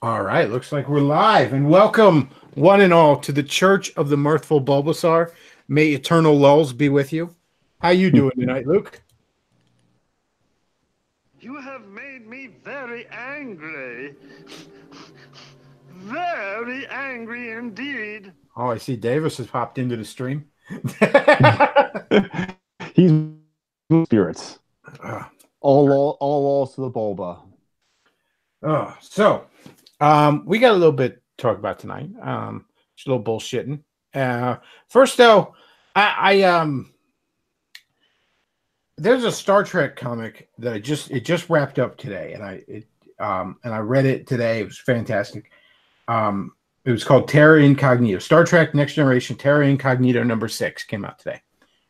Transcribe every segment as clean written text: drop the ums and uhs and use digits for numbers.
All right, looks like we're live, and welcome one and all to the Church of the Mirthful Bulbasaur. May eternal lulls be with you. How you doing tonight, Luke? You have made me very angry. Very angry indeed. Oh, I see Davis has popped into the stream. He's spirits. Uh, All lost to the Bulba. we got a little bit to talk about tonight. Just a little bullshitting. First though, I there's a Star Trek comic that it just wrapped up today, and I read it today. It was fantastic. It was called Terra Incognita. Star Trek Next Generation Terra Incognita #6 came out today,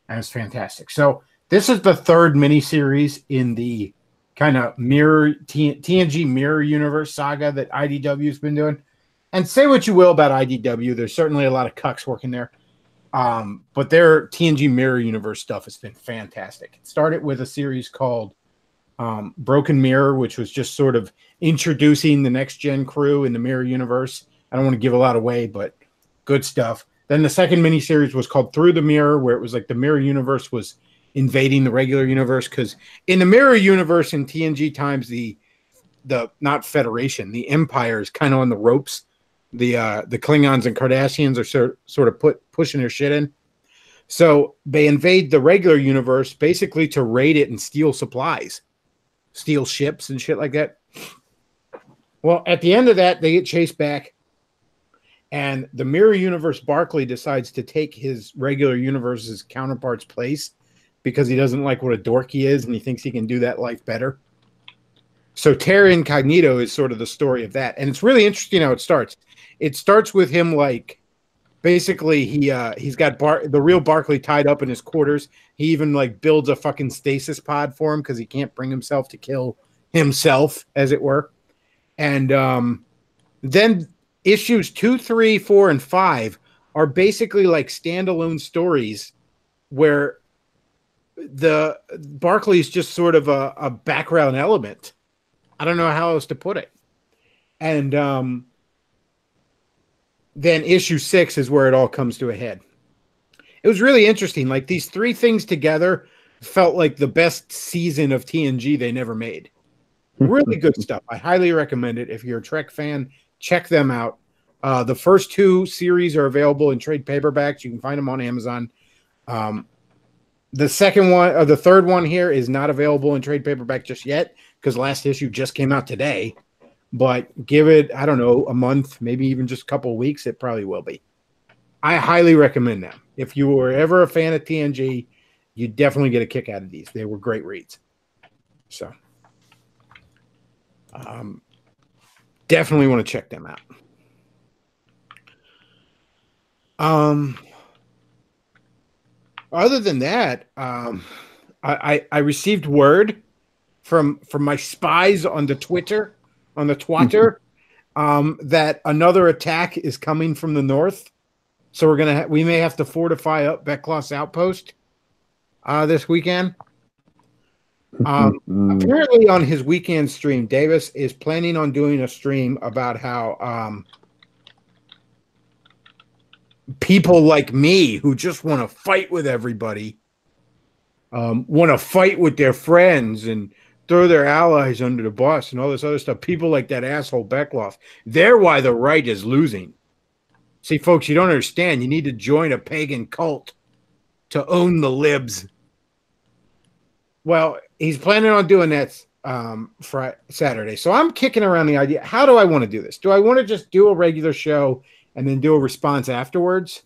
and it's fantastic. So this is the third miniseries in the kind of TNG mirror universe saga that IDW has been doing. And say what you will about IDW, there's certainly a lot of cucks working there. But their TNG mirror universe stuff has been fantastic. It started with a series called Broken Mirror, which was just sort of introducing the next gen crew in the mirror universe. I don't want to give a lot away, but good stuff. Then the second miniseries was called Through the Mirror, where it was like the mirror universe was invading the regular universe, because in the mirror universe in TNG times, the not Federation, the Empire is kind of on the ropes. The Klingons and Cardassians are sort of pushing their shit in. So they invade the regular universe basically to raid it and steal supplies, steal ships and shit like that. Well, at the end of that, they get chased back, and the mirror universe Barclay decides to take his regular universe's counterpart's place because he doesn't like what a dork he is, and he thinks he can do that life better. So Terra Incognito is sort of the story of that, and it's really interesting how it starts. It starts with him like basically he's got the real Barclay tied up in his quarters. He even like builds a fucking stasis pod for him because he can't bring himself to kill himself, as it were. And then issues 2, 3, 4, and 5 are basically like standalone stories where the Barclay is just sort of a background element. I don't know how else to put it. And then issue 6 is where it all comes to a head. It was really interesting. Like these three things together felt like the best season of TNG they never made. Really good stuff. I highly recommend it. If you're a Trek fan, check them out. The first two series are available in trade paperbacks. You can find them on Amazon. The second one, or the third one here, is not available in trade paperback just yet because last issue just came out today. But give it, I don't know, a month, maybe even just a couple of weeks, it probably will be. I highly recommend them. If you were ever a fan of TNG, you definitely get a kick out of these. They were great reads. So, definitely want to check them out. Other than that, I received word from my spies on the Twitter, that another attack is coming from the north. So we may have to fortify up Bechtloff's outpost this weekend. Apparently, on his weekend stream, Davis is planning on doing a stream about how people like me who just want to fight with everybody, want to fight with their friends and throw their allies under the bus and all this other stuff. People like that asshole Bechtloff, they're why the right is losing. See, folks, you don't understand. You need to join a pagan cult to own the libs. Well, he's planning on doing that Saturday. So I'm kicking around the idea. How do I want to do this? Do I want to just do a regular show and then do a response afterwards?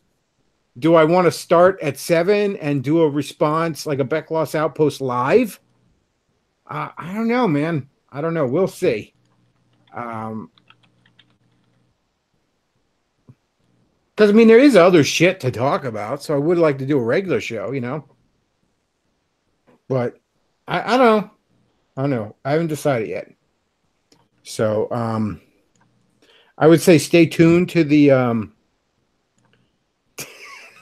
Do I want to start at 7 and do a response like a Bechtloff's Outpost live? I don't know, man. I don't know. We'll see. Because, I mean, there is other shit to talk about, so I would like to do a regular show, you know? But I don't know. I don't know. I haven't decided yet. So, I would say stay tuned to the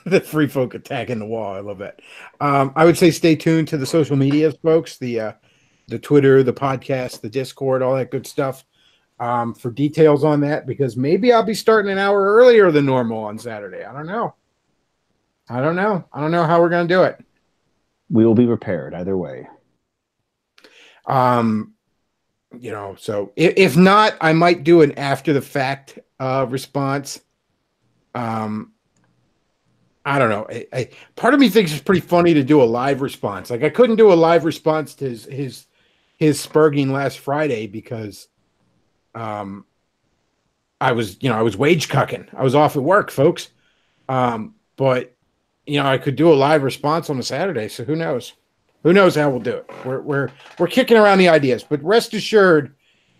the free folk attacking the wall. I love that. I would say stay tuned to the social medias, folks. The Twitter, the podcast, the Discord, all that good stuff. for details on that, because maybe I'll be starting an hour earlier than normal on Saturday. I don't know. I don't know how we're going to do it. We will be prepared either way. So if not, I might do an after the fact response. I don't know. Part of me thinks it's pretty funny to do a live response. Like I couldn't do a live response to his spurging last Friday because I was wage cucking. I was off at work, folks. But I could do a live response on a Saturday, so who knows? Who knows how we'll do it? We're kicking around the ideas, but rest assured,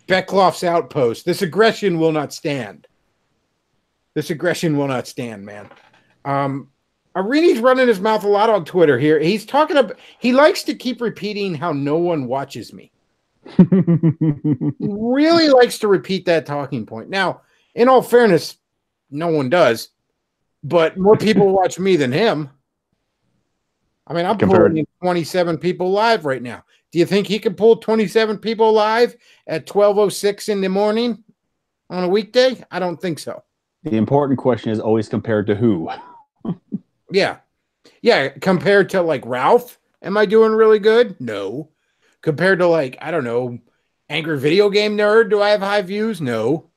Bechtloff's outpost. This aggression will not stand. This aggression will not stand, man. Arini's running his mouth a lot on Twitter here. He's talking about, he likes to keep repeating how no one watches me. Really likes to repeat that talking point. Now, in all fairness, no one does, but more people watch me than him. I mean, I'm pulling in 27 people live right now. Do you think he could pull 27 people live at 12:06 in the morning on a weekday? I don't think so. The important question is always compared to who? Yeah. Compared to like Ralph, am I doing really good? No. Compared to like, I don't know, Angry Video Game Nerd, do I have high views? No.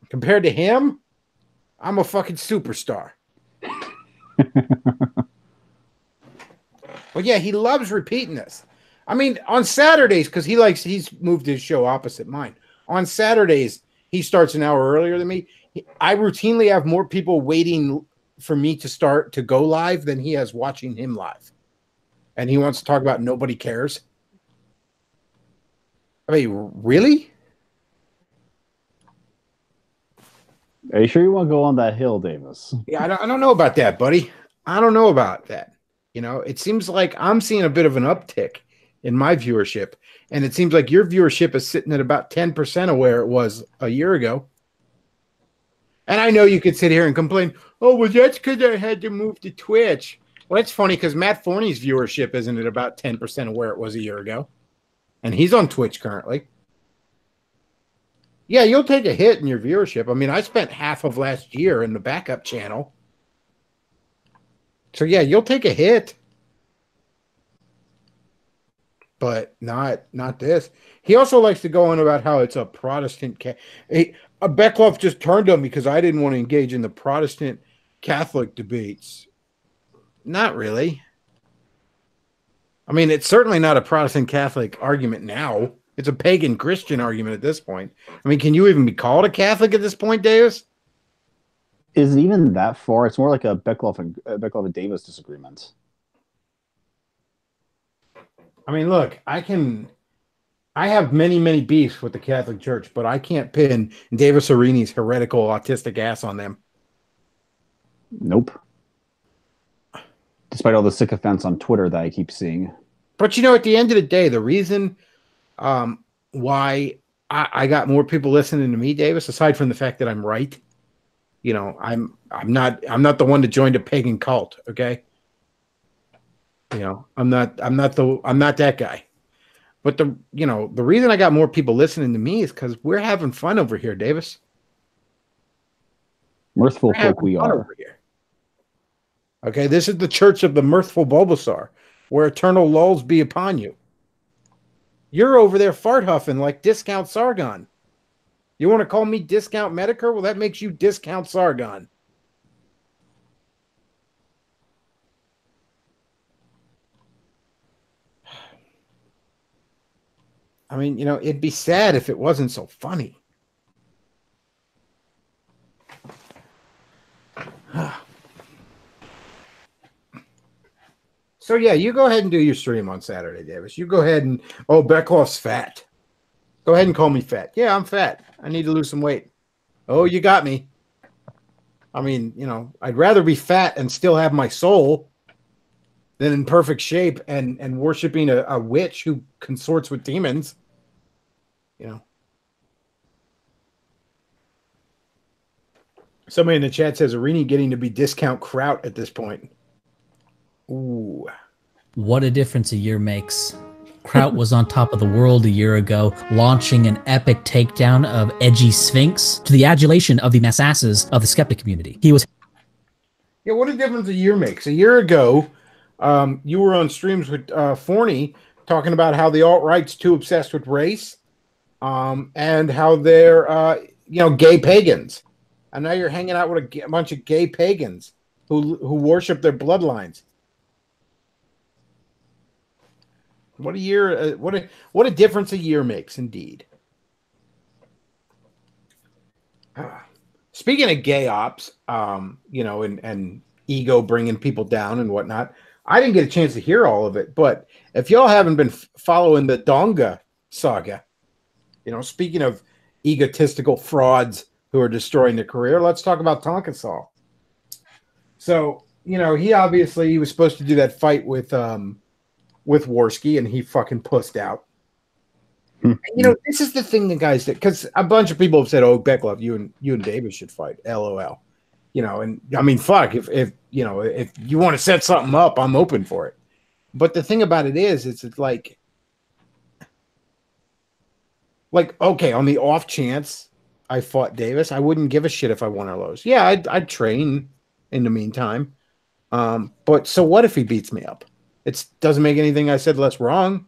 Compared to him, I'm a fucking superstar. Well, yeah, he loves repeating this. I mean, on Saturdays, because he's moved his show opposite mine. On Saturdays, he starts an hour earlier than me. I routinely have more people waiting for me to go live than he has watching him live. And he wants to talk about nobody cares. I mean, really? Are you sure you want to go on that hill, Davis? Yeah, I don't know about that, buddy. I don't know about that. It seems like I'm seeing a bit of an uptick in my viewership. And it seems like your viewership is sitting at about 10% of where it was a year ago. And I know you could sit here and complain, oh, well, that's because I had to move to Twitch. Well, it's funny because Matt Forney's viewership isn't at about 10% of where it was a year ago. And he's on Twitch currently. Yeah, you'll take a hit in your viewership. I mean, I spent half of last year in the backup channel. So, yeah, you'll take a hit. But not this. He also likes to go on about how it's a Protestant. Bechtloff just turned on me because I didn't want to engage in the Protestant Catholic debates. Not really. I mean, it's certainly not a Protestant Catholic argument now. It's a pagan Christian argument at this point. I mean, can you even be called a Catholic at this point, Davis? Is it even that far? It's more like a Bechtloff and Davis disagreement. I mean, look, I have many, many beefs with the Catholic Church, but I can't pin Davis Arini's heretical autistic ass on them. Nope. Despite all the sycophants on Twitter that I keep seeing. But at the end of the day, the reason why I got more people listening to me, Davis, aside from the fact that I'm right, I'm not the one that joined a pagan cult, okay? I'm not that guy. But the reason I got more people listening to me is because we're having fun over here, Davis. Mirthful folk we are. Over here. Okay, this is the Church of the Mirthful Bulbasaur, where eternal lulls be upon you. You're over there fart huffing like Discount Sargon. You want to call me Discount Medicare? Well, that makes you Discount Sargon. I mean, it'd be sad if it wasn't so funny. So, yeah, you go ahead and do your stream on Saturday, Davis. You go ahead and, Bechtloff's fat. Go ahead and call me fat. Yeah, I'm fat. I need to lose some weight. Oh, you got me. I mean, I'd rather be fat and still have my soul than in perfect shape and worshiping a witch who consorts with demons. Somebody in the chat says Arini getting to be Discount Kraut at this point. Ooh. What a difference a year makes. Kraut was on top of the world a year ago, launching an epic takedown of edgy Sphinx to the adulation of the masses of the skeptic community. He was Yeah, what a difference a year makes. A year ago, you were on streams with Forney talking about how the alt-right's too obsessed with race, and how they're gay pagans. And now you're hanging out with a bunch of gay pagans who worship their bloodlines. What a year! What a difference a year makes, indeed. Speaking of gay ops, and ego bringing people down and whatnot, I didn't get a chance to hear all of it. But if y'all haven't been following the Donga saga, speaking of egotistical frauds who are destroying their career, let's talk about Tonka Saul. So, he was supposed to do that fight with Worski, and he fucking pussed out. And, this is the thing the guys did, because a bunch of people have said, "Oh, Bechtloff, you and Davis should fight." LOL. And I mean, fuck, if you want to set something up, I'm open for it. But the thing about it is, it's like okay, on the off chance I fought Davis, I wouldn't give a shit if I won or lose. Yeah, I'd train in the meantime. But so what if he beats me up? It doesn't make anything I said less wrong.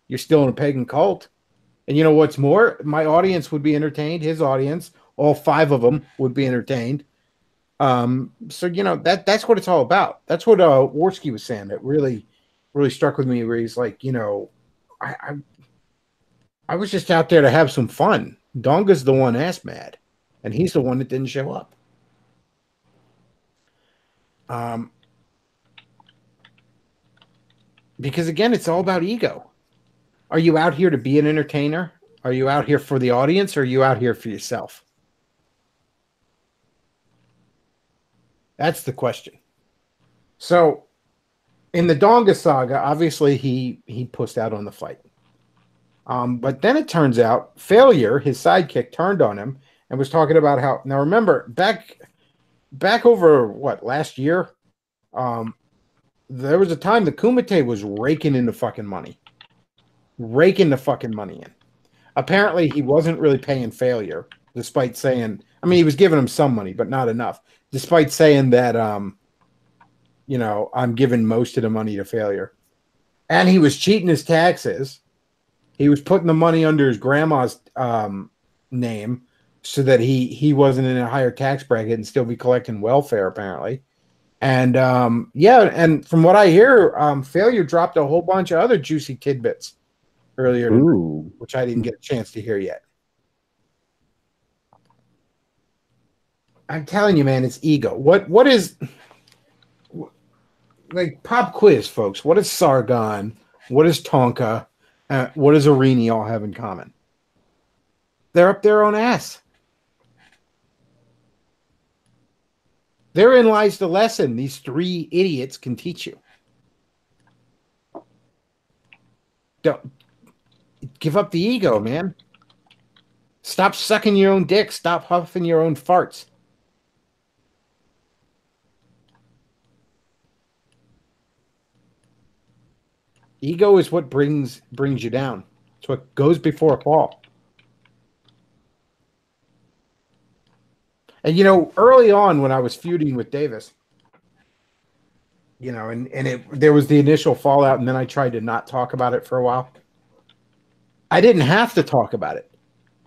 You're still in a pagan cult. And you know what's more? My audience would be entertained. His audience, all 5 of them, would be entertained. So that's what it's all about. That's what Worski was saying. That really, really struck with me. Where he's like, I was just out there to have some fun. Donga's the one ass mad, and he's the one that didn't show up. Because again, it's all about ego. Are you out here to be an entertainer? Are you out here for the audience? Or are you out here for yourself? That's the question. So, in the Donga saga, obviously he pussed out on the fight. But then it turns out Failure, his sidekick, turned on him and was talking about how. Now remember, back over last year, there was a time the Kumite was raking in the fucking money. Raking the fucking money in. Apparently, he wasn't really paying Failure, despite saying, he was giving him some money, but not enough. Despite saying that, I'm giving most of the money to Failure. And he was cheating his taxes. He was putting the money under his grandma's name so that he wasn't in a higher tax bracket and still be collecting welfare, apparently. And, and from what I hear, Failure dropped a whole bunch of other juicy tidbits earlier tonight, which I didn't get a chance to hear yet. I'm telling you, man, it's ego. What is, like, pop quiz, folks? What is Sargon? What is Tonka? What does Arini all have in common? They're up their own ass. Therein lies the lesson these 3 idiots can teach you. Don't give up the ego, man. Stop sucking your own dick. Stop huffing your own farts. Ego is what brings you down. It's what goes before a fall. And early on when I was feuding with Davis, there was the initial fallout, and then I tried to not talk about it for a while. I didn't have to talk about it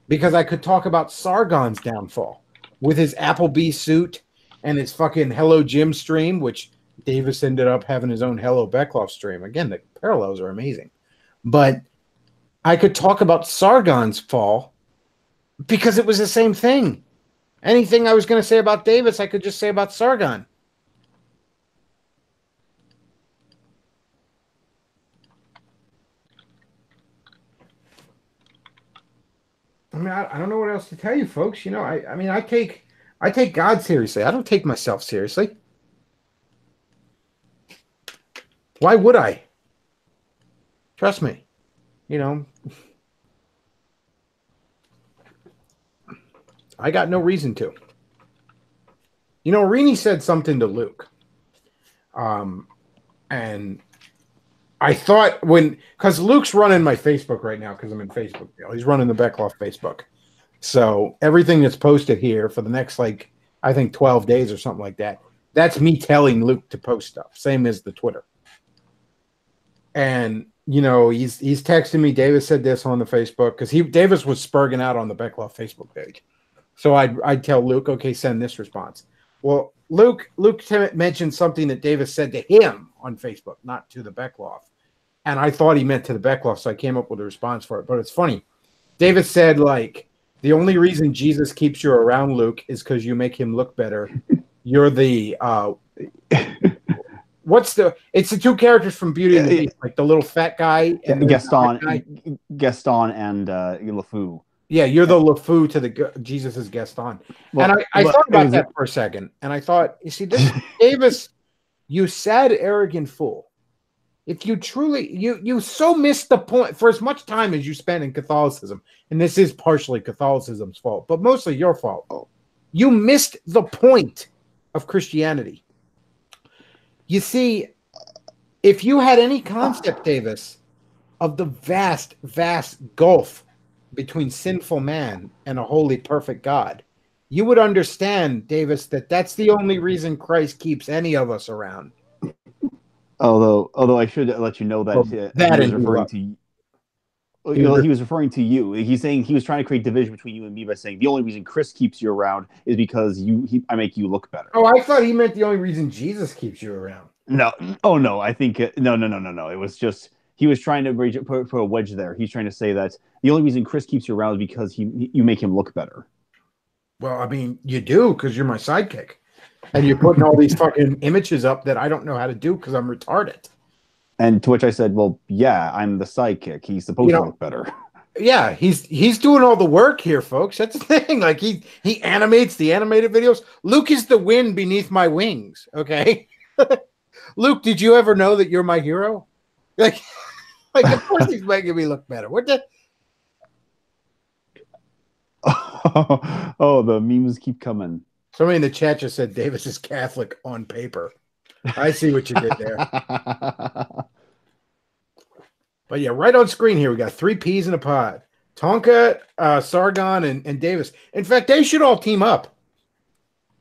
because I could talk about Sargon's downfall with his Applebee suit and his fucking Hello Jim stream, which Davis ended up having his own Hello Bechtloff stream. Again, the parallels are amazing. But I could talk about Sargon's fall because it was the same thing. Anything I was going to say about Davis, I could just say about Sargon. I don't know what else to tell you, folks. I take God seriously. I don't take myself seriously. Why would I? Trust me. I got no reason to. Rini said something to Luke. And I thought because Luke's running my Facebook right now because I'm in Facebook jail. He's running the Bechtloff Facebook. So everything that's posted here for the next, like, I think 12 days or something like that, that's me telling Luke to post stuff. Same as the Twitter. And, you know, he's texting me, Davis said this on the Facebook, because Davis was spurging out on the Bechtloff Facebook page. So I'd tell Luke, okay, send this response. Well, Luke mentioned something that Davis said to him on Facebook, not to the Bechtloff. And I thought he meant to the Bechtloff, so I came up with a response for it. But it's funny. Davis said, like, the only reason Jesus keeps you around, Luke, is because you make him look better. You're the it's the two characters from Beauty and the Beast, like the little fat guy and Gaston and LeFou. Yeah, you're the LeFou to Jesus' Gaston. Well, and I thought about that for a second, and I thought, you see, this Davis, you sad, arrogant fool. If you truly, you so missed the point for as much time as you spent in Catholicism, and this is partially Catholicism's fault, but mostly your fault. You missed the point of Christianity. You see, if you had any concept, Davis, of the vast, vast gulf between sinful man and a holy, perfect God, you would understand, Davis, that that's the only reason Christ keeps any of us around. Although I should let you know that, he was referring to you. He was referring to you. He's saying he was trying to create division between you and me by saying the only reason Chris keeps you around is because I make you look better. Oh, I thought he meant the only reason Jesus keeps you around. No. Oh, no. I think no. It was just he was trying to put a wedge there. He's trying to say that the only reason Chris keeps you around is because you make him look better. Well, I mean, you do because you're my sidekick. And you're putting all these fucking images up that I don't know how to do because I'm retarded. And to which I said, well, yeah, I'm the sidekick. He's supposed to look better. Yeah, he's doing all the work here, folks. That's the thing. Like he animates the animated videos. Luke is the wind beneath my wings. Okay. Luke, did you ever know that you're my hero? Like of course he's making me look better. What the? Oh, the memes keep coming. Somebody in the chat just said Davis is Catholic on paper. I see what you did there. But yeah, right on screen here, we got 3 peas in a pod. Tonka, Sargon, and Davis. In fact, they should all team up.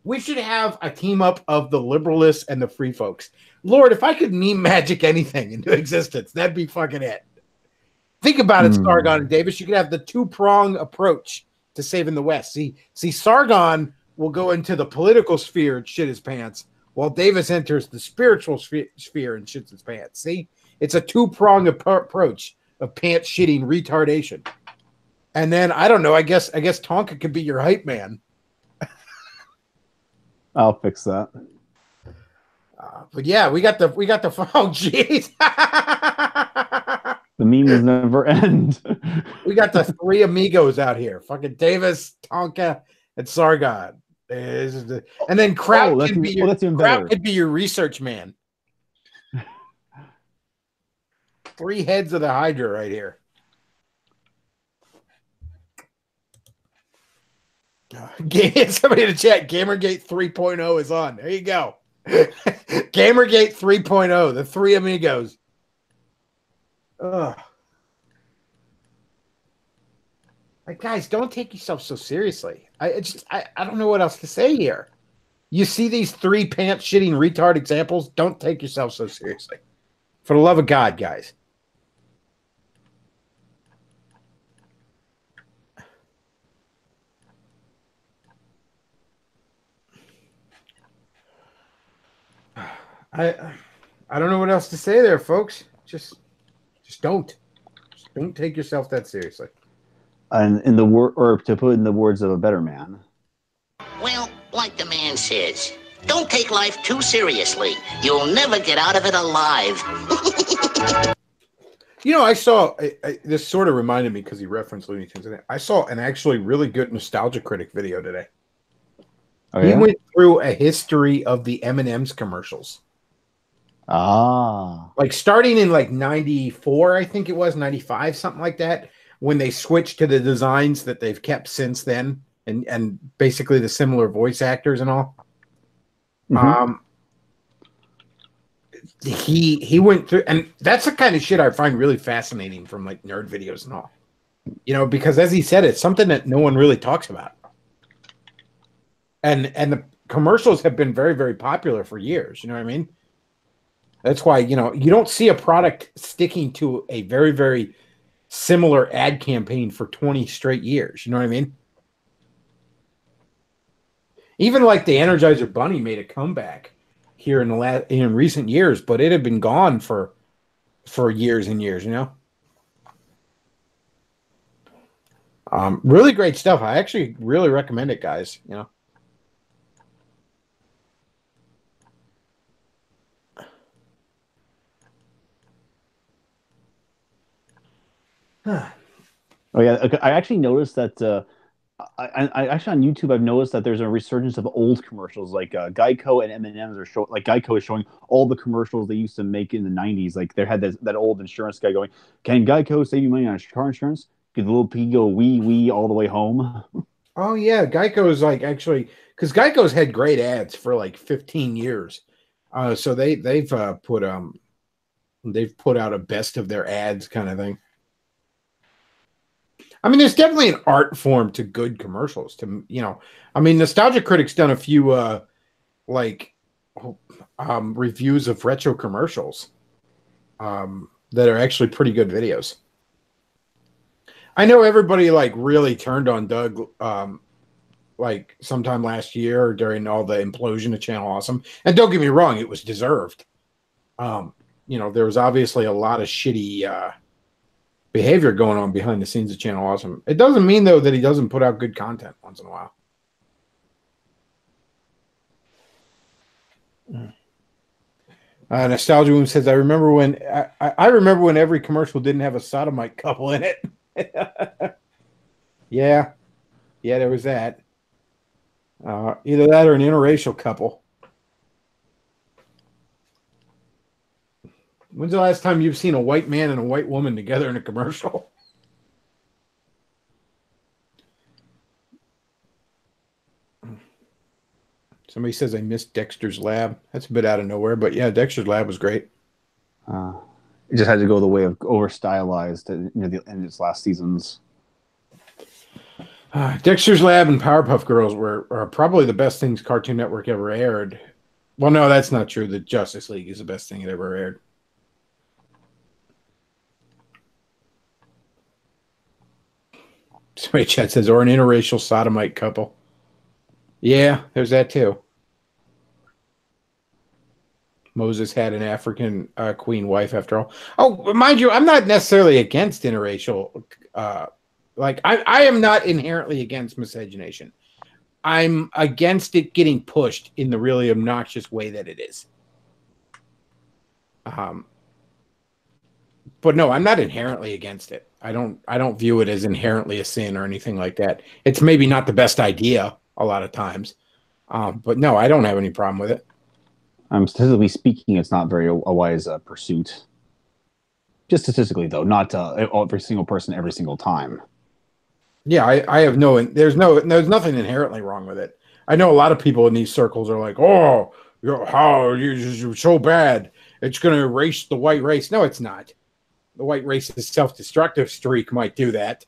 We should have a team up of the liberalists and the free folks. Lord, if I could meme magic anything into existence, that'd be fucking it. Think about it, Sargon and Davis. You could have the 2-prong approach to saving the West. See, Sargon will go into the political sphere and shit his pants, while Davis enters the spiritual sphere and shits his pants. See? It's a 2-prong approach of pants shitting retardation. And then, I don't know, I guess Tonka could be your hype man. I'll fix that. But yeah, we got the oh jeez. The memes never end. We got the 3 amigos out here. Fucking Davis, Tonka, and Sargon. And then Kraut could be your research man. 3 heads of the Hydra right here. Somebody in the chat, Gamergate 3.0 is on. There you go. Gamergate 3.0, the 3 amigos. Ugh. Like, guys, don't take yourself so seriously. I don't know what else to say here. You see these 3 pants shitting retard examples? Don't take yourself so seriously. For the love of God, guys. I don't know what else to say there, folks. Just don't. Just don't take yourself that seriously. And in the or to put in the words of a better man. Well, like the man says, don't take life too seriously. You'll never get out of it alive. You know, I saw this sort of reminded me because he referenced Looney Tunes in it. I saw an actually really good Nostalgia Critic video today. Oh, yeah? He went through a history of the M&M's commercials. Like starting in like 94, I think it was 95, something like that, when they switched to the designs that they've kept since then, and basically the similar voice actors and all. he went through, and that's the kind of shit I find really fascinating from like nerd videos and all. You know, because as he said, it's something that no one really talks about. And the commercials have been very, very popular for years. You know what I mean? That's why, you know, you don't see a product sticking to a very, very similar ad campaign for 20 straight years. You know what I mean? Even like the Energizer Bunny made a comeback here in recent years, but it had been gone for years and years, you know? Really great stuff. I actually really recommend it, guys, you know? Oh yeah, okay, I actually noticed that. I actually on YouTube I've noticed that there's a resurgence of old commercials like Geico and M&M's are showing. Like Geico is showing all the commercials they used to make in the '90s. Like they had that old insurance guy going, "Can Geico save you money on car insurance? Get the little piggy go wee wee all the way home." Oh yeah, Geico is like actually because Geico's had great ads for like 15 years. So they've put out a best of their ads kind of thing. I mean, there's definitely an art form to good commercials. To, you know, I mean, Nostalgia Critic's done a few reviews of retro commercials that are actually pretty good videos. I know everybody like really turned on Doug like sometime last year during all the implosion of Channel Awesome, and don't get me wrong, it was deserved. You know, there was obviously a lot of shitty behavior going on behind the scenes of Channel Awesome. It doesn't mean though that he doesn't put out good content once in a while. Nostalgia Room says, I remember when every commercial didn't have a sodomite couple in it. yeah, there was that. Either that or an interracial couple. When's the last time you've seen a white man and a white woman together in a commercial? Somebody says I missed Dexter's Lab. That's a bit out of nowhere, but yeah, Dexter's Lab was great. It just had to go the way of over stylized near the end of its last seasons. Dexter's Lab and Powerpuff Girls are probably the best things Cartoon Network ever aired. Well, no, that's not true. The Justice League is the best thing it ever aired. Somebody chat says, or an interracial sodomite couple. Yeah, there's that too. Moses had an African queen wife after all. Oh, mind you, I'm not necessarily against interracial. Like, I am not inherently against miscegenation. I'm against it getting pushed in the really obnoxious way that it is. But no, I'm not inherently against it. I don't view it as inherently a sin or anything like that. It's maybe not the best idea a lot of times. But no, I don't have any problem with it. Statistically speaking, it's not very a wise pursuit. Just statistically, though, not every single person every single time. Yeah, I have there's nothing inherently wrong with it. I know a lot of people in these circles are like, oh, you're so bad. It's going to erase the white race. No, it's not. The white race's self-destructive streak might do that.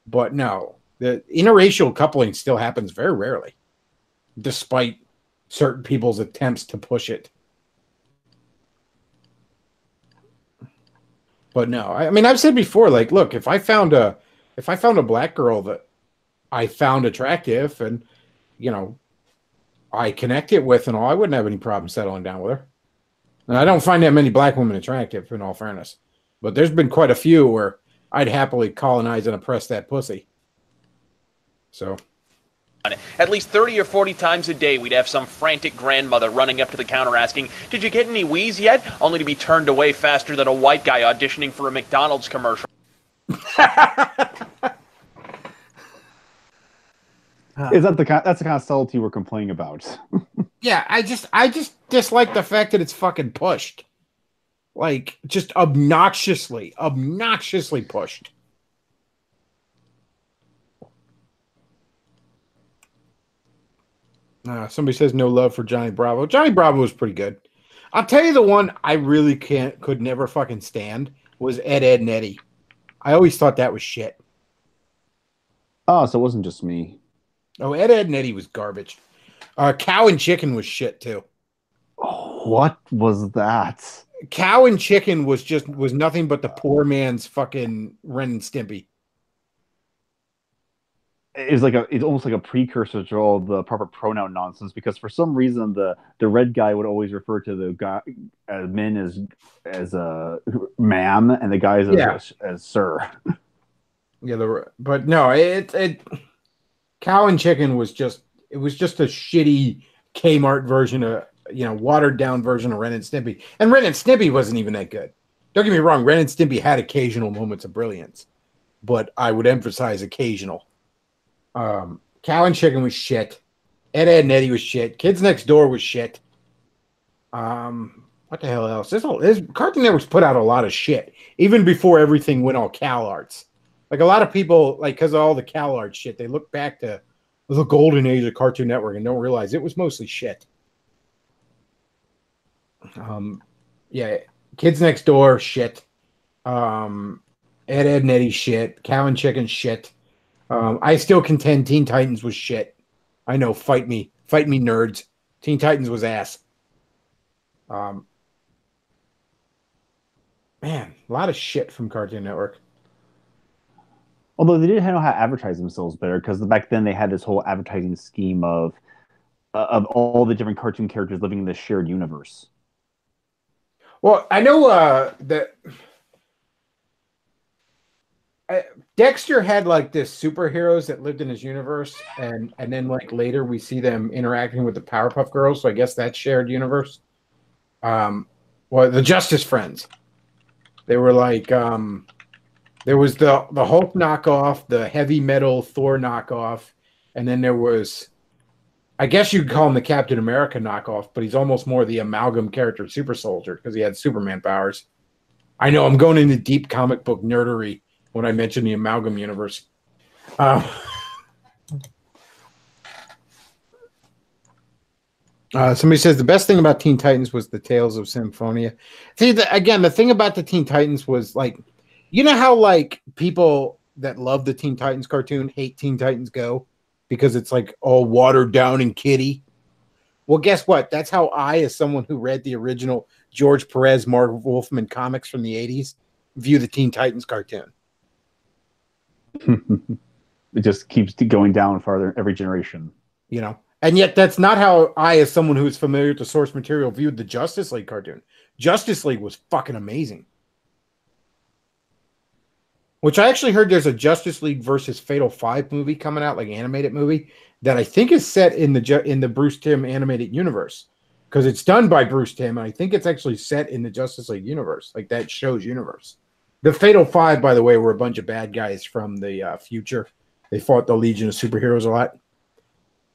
But no, the interracial coupling still happens very rarely, despite certain people's attempts to push it. But no, I mean, I've said before, like, look, if I found a black girl that I found attractive and, you know, I connected with and all, I wouldn't have any problem settling down with her. And I don't find that many black women attractive, in all fairness. But there's been quite a few where I'd happily colonize and oppress that pussy. So. At least 30 or 40 times a day, we'd have some frantic grandmother running up to the counter asking, "Did you get any wheeze yet?" Only to be turned away faster than a white guy auditioning for a McDonald's commercial. That's the kind of subtlety we're complaining about. Yeah, I just dislike the fact that it's fucking pushed. Like, just obnoxiously pushed. Somebody says no love for Johnny Bravo. Johnny Bravo was pretty good. I'll tell you the one I really could never fucking stand was Ed, Ed, and Eddie. I always thought that was shit. Oh, so it wasn't just me. Oh, Ed, Ed, and Eddie was garbage. Cow and Chicken was shit too. Oh, what was that? Cow and Chicken was nothing but the poor man's fucking Ren and Stimpy. It's almost like a precursor to all the proper pronoun nonsense, because for some reason the red guy would always refer to the guy as men as ma'am, and the guys as sir. Yeah, but no, it Cow and Chicken was just a shitty Kmart version of, watered down version of Ren and Stimpy. And Ren and Stimpy wasn't even that good. Don't get me wrong, Ren and Stimpy had occasional moments of brilliance, but I would emphasize occasional. Cow and Chicken was shit. Ed, Ed, and Eddie was shit. Kids Next Door was shit. What the hell else? Cartoon Network's put out a lot of shit, even before everything went all Cal Arts. Like, a lot of people, like, because of all the Cal Arts shit, they look back to the golden age of Cartoon Network and don't realize it was mostly shit. Yeah, Kids Next Door, shit. Ed, Ed, and Eddie, shit. Cow and Chicken, shit. I still contend Teen Titans was shit. I know, fight me, nerds. Teen Titans was ass. Man, a lot of shit from Cartoon Network. Although they didn't know how to advertise themselves better, because back then they had this whole advertising scheme of all the different cartoon characters living in this shared universe. Well, I know that Dexter had like this superheroes that lived in his universe, and then like later we see them interacting with the Powerpuff Girls. So I guess that's shared universe. Well, the Justice Friends, they were like there was the Hulk knockoff, the Heavy Metal Thor knockoff, and then there was, I guess you'd call him the Captain America knockoff, but he's almost more the amalgam character Super Soldier because he had Superman powers. I know I'm going into deep comic book nerdery when I mention the amalgam universe. Somebody says the best thing about Teen Titans was the Tales of Symphonia. See, again, the thing about the Teen Titans was like, you know how like people that love the Teen Titans cartoon hate Teen Titans Go because it's like all watered down and kiddie? Well, guess what? That's how I, as someone who read the original George Perez, Mark Wolfman comics from the 80s, view the Teen Titans cartoon. It just keeps going down farther every generation. And yet that's not how I, as someone who is familiar with the source material, viewed the Justice League cartoon. Justice League was fucking amazing. Which I actually heard there's a Justice League versus Fatal 5 movie coming out, like animated movie, that I think is set in the Bruce Timm animated universe. Because it's done by Bruce Timm, and I think it's actually set in the Justice League universe, like that show's universe. The Fatal 5, by the way, were a bunch of bad guys from the future. They fought the Legion of Superheroes a lot.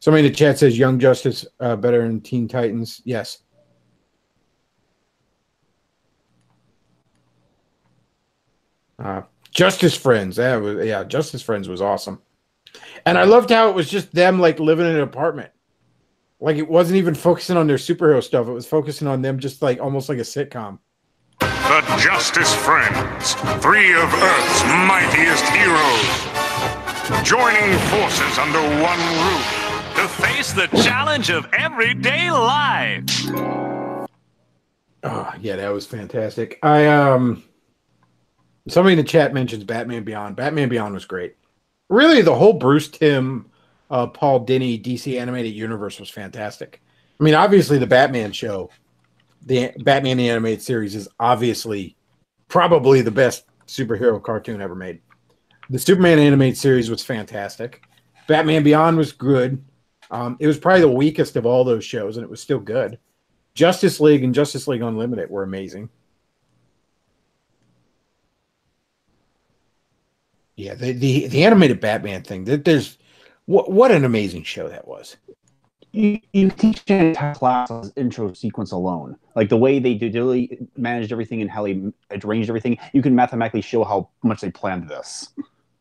Somebody in the chat says Young Justice better than Teen Titans. Yes. Justice Friends. Justice Friends was awesome. And I loved how it was just them like living in an apartment. Like it wasn't even focusing on their superhero stuff. It was focusing on them just like almost like a sitcom. The Justice Friends, 3 of Earth's mightiest heroes, joining forces under one roof to face the challenge of everyday life. Oh, yeah, that was fantastic. Somebody in the chat mentions Batman Beyond. Batman Beyond was great. Really, the whole Bruce Timm, Paul Dini DC animated universe was fantastic. I mean, obviously the Batman show, the Batman the Animated Series is obviously probably the best superhero cartoon ever made. The Superman Animated Series was fantastic. Batman Beyond was good. It was probably the weakest of all those shows, and it was still good. Justice League and Justice League Unlimited were amazing. Yeah, the animated Batman thing. There's what an amazing show that was. You teach an entire class intro sequence alone, like the way they digitally managed everything and how they arranged everything. You can mathematically show how much they planned this.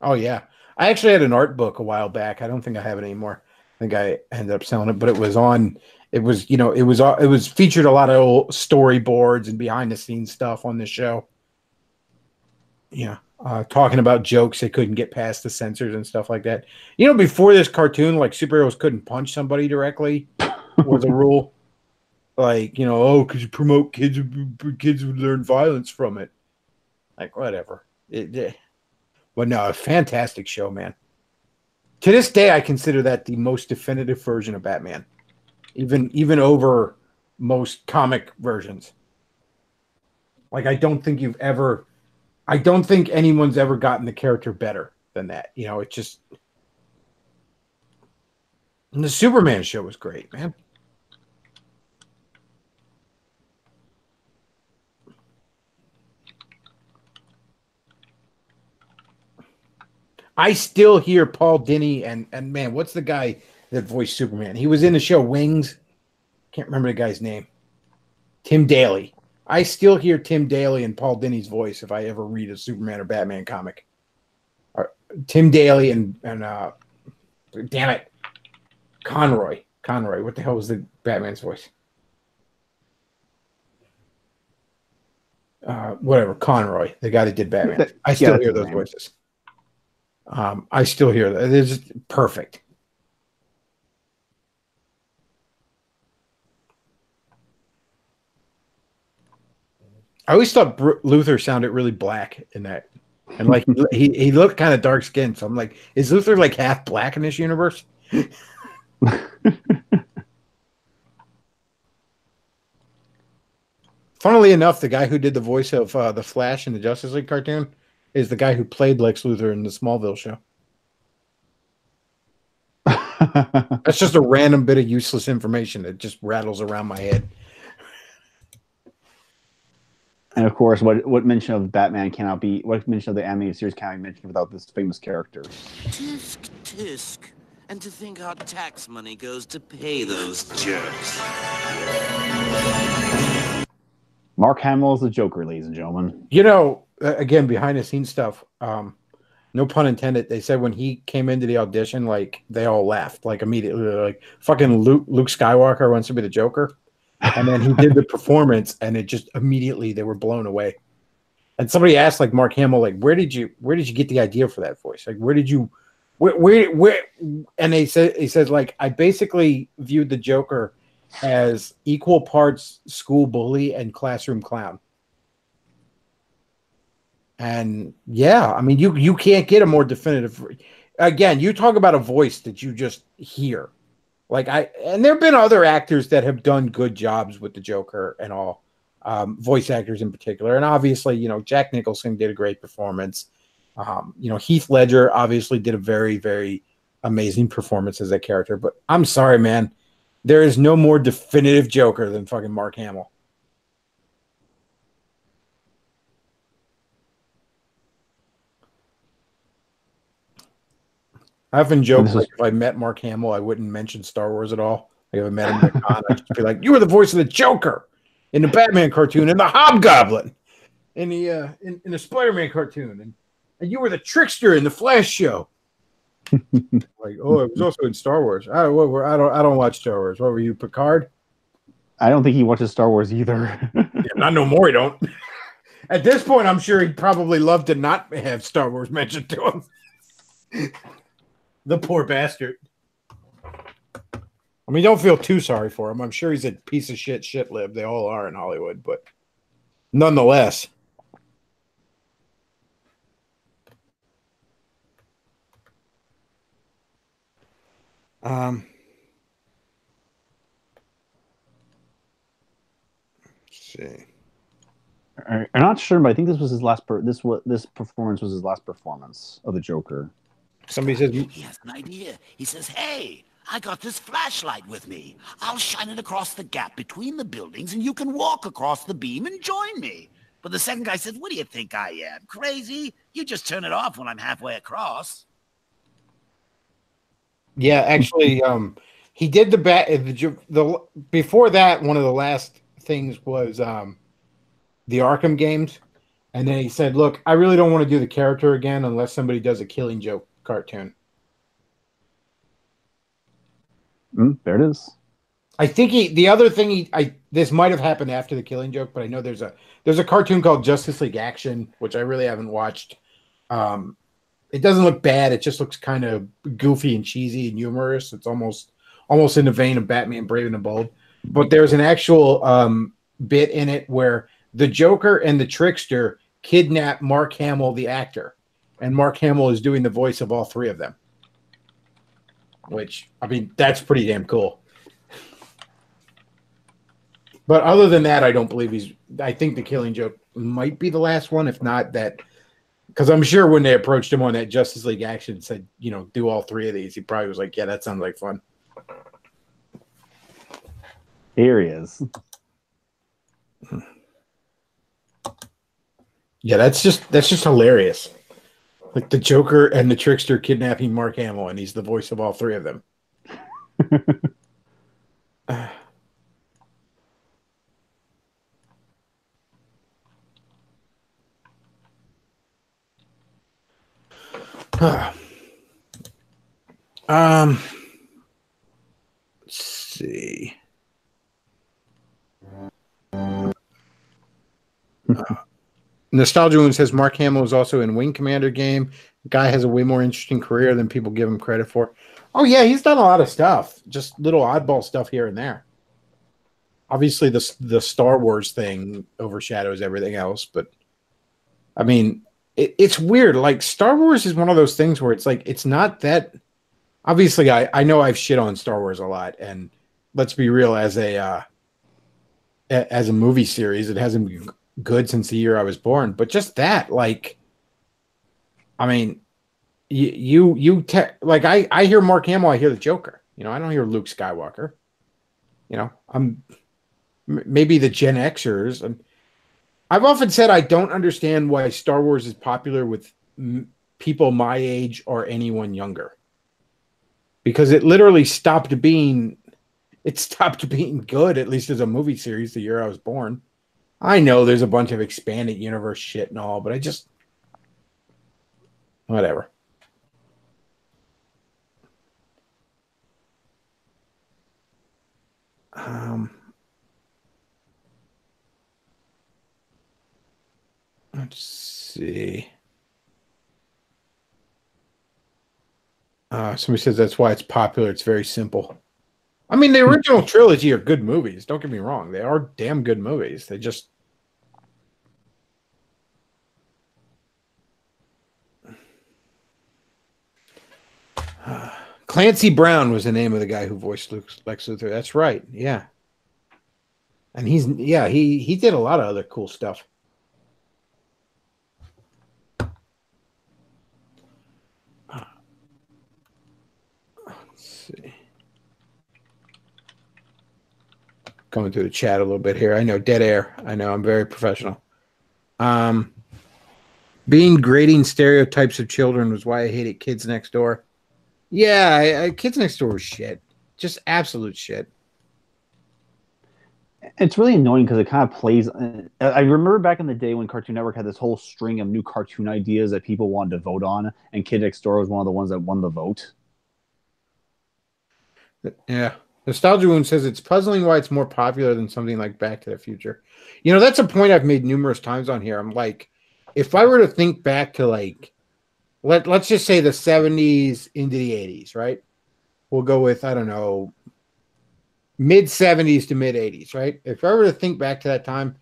Oh yeah, I actually had an art book a while back. I don't think I have it anymore. I think I ended up selling it, but it was on. It was, it was featured a lot of old storyboards and behind the scenes stuff on the show. Yeah, talking about jokes they couldn't get past the censors and stuff like that. Before this cartoon, like superheroes couldn't punch somebody directly was a rule. Like, because you promote kids would learn violence from it. Like, whatever. But no, a fantastic show, man. To this day, I consider that the most definitive version of Batman, even over most comic versions. Like, I don't think anyone's ever gotten the character better than that. It just. And the Superman show was great, man. I still hear Paul Dini and man, what's the guy that voiced Superman? He was in the show Wings. Can't remember the guy's name. Tim Daly. I still hear Tim Daly and Paul Dini's voice if I ever read a Superman or Batman comic. Tim Daly and damn it, Conroy. What the hell was the Batman's voice? Whatever, Conroy, the guy that did Batman. I still hear those voices. I still hear that. It's perfect. I always thought Luther sounded really black in that. And like he looked kind of dark skinned. So I'm like, is Luther like half black in this universe? Funnily enough, the guy who did the voice of the Flash in the Justice League cartoon is the guy who played Lex Luthor in the Smallville show. That's just a random bit of useless information that just rattles around my head. And of course, what mention of Batman cannot be, what mention of the animated series cannot be mentioned without this famous character? Tisk, tisk. And to think our tax money goes to pay those jerks. Mark Hamill is the Joker, ladies and gentlemen. Again, behind the scenes stuff, no pun intended, they said when he came into the audition, like, they all laughed, like, immediately. Like, fucking Luke Skywalker wants to be the Joker. And then he did the performance, and it just immediately they were blown away. And somebody asked, like, Mark Hamill, like, where did you get the idea for that voice? Like, where did you where and he says, like, I basically viewed the Joker as equal parts school bully and classroom clown. And yeah, I mean, you can't get a more definitive. Again, you talk about a voice that you just hear. Like, and there have been other actors that have done good jobs with the Joker and all, voice actors in particular. And obviously, Jack Nicholson did a great performance. Heath Ledger obviously did a very, very amazing performance as a character. But I'm sorry, man, there is no more definitive Joker than fucking Mark Hamill. I often joke, like, if I met Mark Hamill, I wouldn't mention Star Wars at all. Like, if I met him at a con, I'd just be like, you were the voice of the Joker in the Batman cartoon, and the Hobgoblin in the in the Spider-Man cartoon, and you were the trickster in the Flash show. Like, oh, it was also in Star Wars. I don't watch Star Wars. What were you, Picard? I don't think he watches Star Wars either. Yeah, not no more. He don't. At this point, I'm sure he'd probably love to not have Star Wars mentioned to him. The poor bastard. I mean, don't feel too sorry for him. I'm sure he's a piece of shit lib. They all are in Hollywood, but nonetheless. Let's see. I'm not sure, but I think this was his last. This performance was his last performance of the Joker. Somebody says he has an idea. He says, "Hey, I got this flashlight with me. I'll shine it across the gap between the buildings, and you can walk across the beam and join me." But the second guy says, "What do you think I am? Crazy? You just turn it off when I'm halfway across." Yeah, actually, he did the before that. One of the last things was the Arkham games, and then he said, "Look, I really don't want to do the character again unless somebody does a Killing Joke cartoon." There it is. I think the other thing this might have happened after the Killing Joke, but I know there's a cartoon called Justice League Action, which I really haven't watched. It doesn't look bad. It just looks kind of goofy and cheesy and humorous. It's almost in the vein of Batman Brave and the Bold. But there's an actual bit in it where the Joker and the Trickster kidnap Mark Hamill, the actor, and Mark Hamill is doing the voice of all three of them. Which, I mean, that's pretty damn cool. But other than that, I don't believe I think the Killing Joke might be the last one, if not that. Because I'm sure when they approached him on that Justice League Action and said, do all three of these, he probably was like, yeah, that sounds like fun. Here he is. Yeah, that's just hilarious. Like the Joker and the Trickster kidnapping Mark Hamill, and he's the voice of all three of them. Let's see. Nostalgia Wound says Mark Hamill is also in Wing Commander game. The guy has a way more interesting career than people give him credit for. Oh yeah, he's done a lot of stuff. Just little oddball stuff here and there. Obviously, the Star Wars thing overshadows everything else, but I mean, it's weird. Like Star Wars is one of those things where it's like it's not that. Obviously, I know I've shit on Star Wars a lot, and let's be real, as a movie series, it hasn't been good since the year I was born. But just that, like, I mean, I hear Mark Hamill, I hear the Joker. I don't hear Luke Skywalker. I'm maybe the Gen Xers. And I've often said I don't understand why Star Wars is popular with people my age or anyone younger. Because it literally stopped being good, at least as a movie series, the year I was born. I know there's a bunch of expanded universe shit and all, but I just... Whatever. Let's see. Somebody says that's why it's popular. It's very simple. I mean, the original trilogy are good movies. Don't get me wrong. They are damn good movies. They just... Clancy Brown was the name of the guy who voiced Lex Luthor. That's right. Yeah. And he did a lot of other cool stuff. See. Going through the chat a little bit here. I know, dead air. I know, I'm very professional. Being grading stereotypes of children was why I hated Kids Next Door. Yeah, Kids Next Door was shit. Just absolute shit. It's really annoying because it kind of plays... I remember back in the day when Cartoon Network had this whole string of new cartoon ideas that people wanted to vote on, and Kid Next Door was one of the ones that won the vote. Yeah. Nostalgia Wound says it's puzzling why it's more popular than something like Back to the Future. That's a point I've made numerous times on here. I'm like, if I were to think back to like, let's just say the 70s into the 80s, right? We'll go with, I don't know, mid 70s to mid 80s, right? If I were to think back to that time,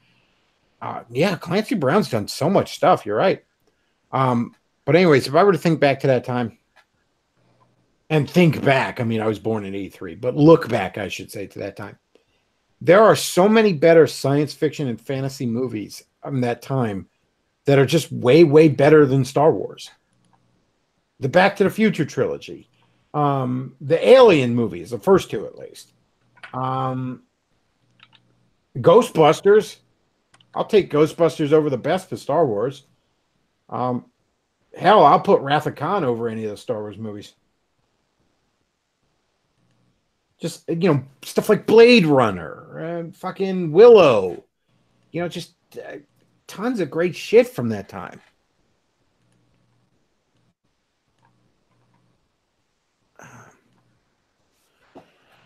yeah, Clancy Brown's done so much stuff. You're right. But anyways, if I were to think back to that time, and think back, I mean, I was born in 83, but look back, I should say, to that time. There are so many better science fiction and fantasy movies from that time that are just way, way better than Star Wars. The Back to the Future trilogy. The Alien movies, the first two at least. Ghostbusters. I'll take Ghostbusters over the best of Star Wars. Hell, I'll put Wrath of Khan over any of the Star Wars movies. Just, stuff like Blade Runner and fucking Willow. Just tons of great shit from that time.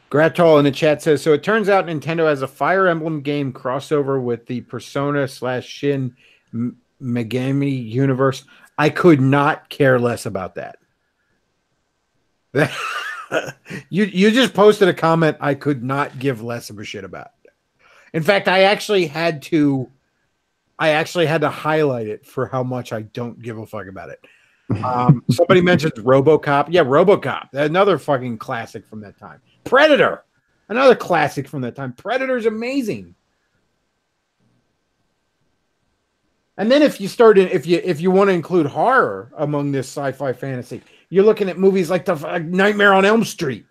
Gratol in the chat says, so it turns out Nintendo has a Fire Emblem game crossover with the Persona / Shin Megami universe. I could not care less about that. You just posted a comment I could not give less of a shit about. In fact, I actually had to highlight it for how much I don't give a fuck about it. Somebody mentions RoboCop. Yeah, RoboCop, another fucking classic from that time. Predator, another classic from that time. Predator's amazing. And then if you want to include horror among this sci-fi fantasy, you're looking at movies like the Nightmare on Elm Street.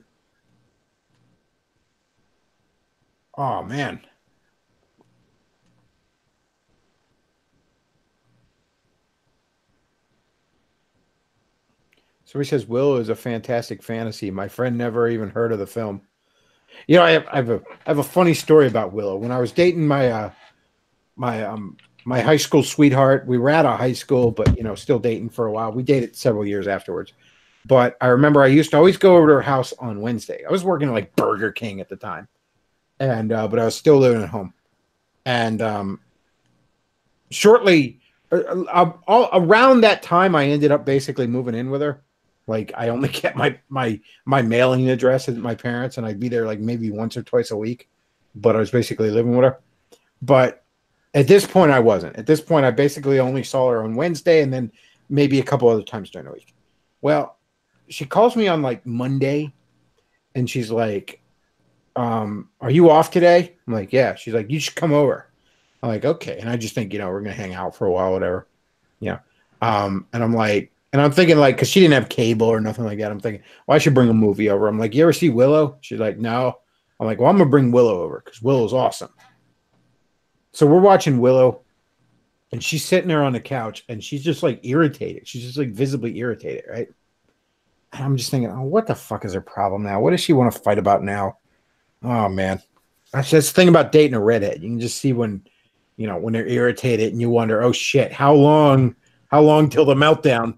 Oh man. So he says Willow is a fantastic fantasy. My friend never even heard of the film. You know, I have a funny story about Willow. When I was dating my my high school sweetheart, we were out of high school, but still dating for a while. We dated several years afterwards. But I remember I used to always go over to her house on Wednesday. I was working at like Burger King at the time, and but I was still living at home. And shortly, around that time, I ended up basically moving in with her. Like I only kept my mailing address at my parents', and I'd be there like maybe once or twice a week. But I was basically living with her. But at this point, I wasn't. At this point, I basically only saw her on Wednesday, and then maybe a couple other times during the week. Well, she calls me on like Monday, and she's like, "Are you off today?" I'm like, "Yeah." She's like, "You should come over." I'm like, "Okay." And I just think we're gonna hang out for a while, whatever. Yeah. And I'm like. And I'm thinking, like, because she didn't have cable or nothing like that. I'm thinking, well, I should bring a movie over. I'm like, you ever see Willow? She's like, no. I'm like, well, I'm going to bring Willow over because Willow's awesome. So we're watching Willow, and she's sitting there on the couch, and she's just, like, irritated. She's just, like, visibly irritated, right? And I'm just thinking, oh, what the fuck is her problem now? What does she want to fight about now? Oh, man. That's the thing about dating a redhead. You can just see when they're irritated, and you wonder, oh, shit, how long till the meltdown?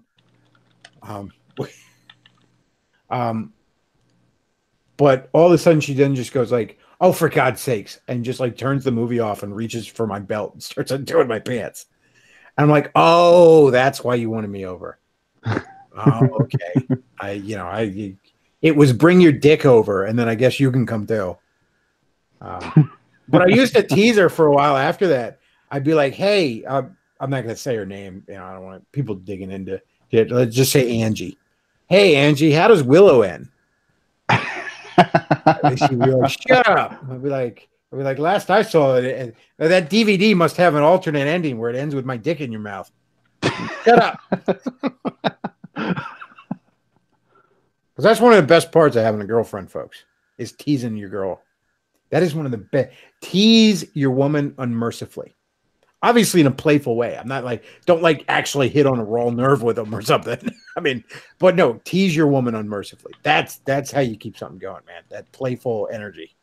But all of a sudden she then just goes like, "Oh, for God's sakes," and just like turns the movie off and reaches for my belt and starts undoing my pants. And I'm like, "Oh, that's why you wanted me over." Oh, okay. It was bring your dick over, and then I guess you can come too. But I used to tease her for a while after that. I'd be like, "Hey, I'm not going to say her name. I don't want people digging into it. Let's just say Angie. Hey, Angie, how does Willow end?" And she'd be like, "Shut up." I'd be like, last I saw it, that DVD must have an alternate ending where it ends with my dick in your mouth. Shut up. Because that's one of the best parts of having a girlfriend, folks, is teasing your girl. That is one of the best. Tease your woman unmercifully. Obviously in a playful way. I'm not like, don't like actually hit on a raw nerve with them or something. I mean, but no, tease your woman unmercifully. That's how you keep something going, man. That playful energy.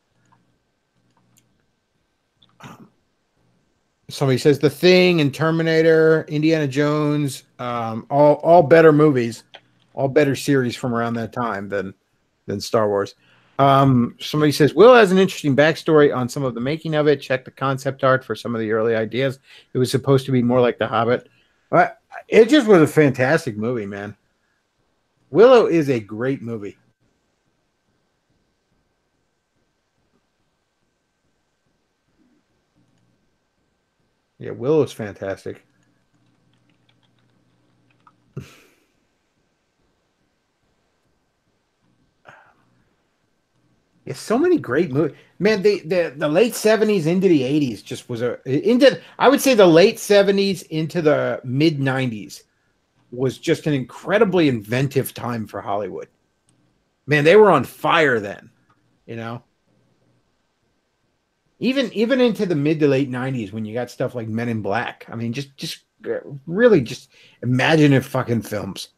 Somebody says The Thing and Terminator, Indiana Jones, all better movies, all better series from around that time than Star Wars. Somebody says Will has an interesting backstory on some of the making of it. Check the concept art for some of the early ideas. It was supposed to be more like The Hobbit. It just was a fantastic movie, man. Willow is a great movie. Yeah, Willow's fantastic. Yeah, so many great movies, man. The late 70s into the 80s just was I would say the late 70s into the mid 90s was just an incredibly inventive time for Hollywood. Man, they were on fire then, Even into the mid to late 90s when you got stuff like Men in Black. I mean, just really just imaginative fucking films.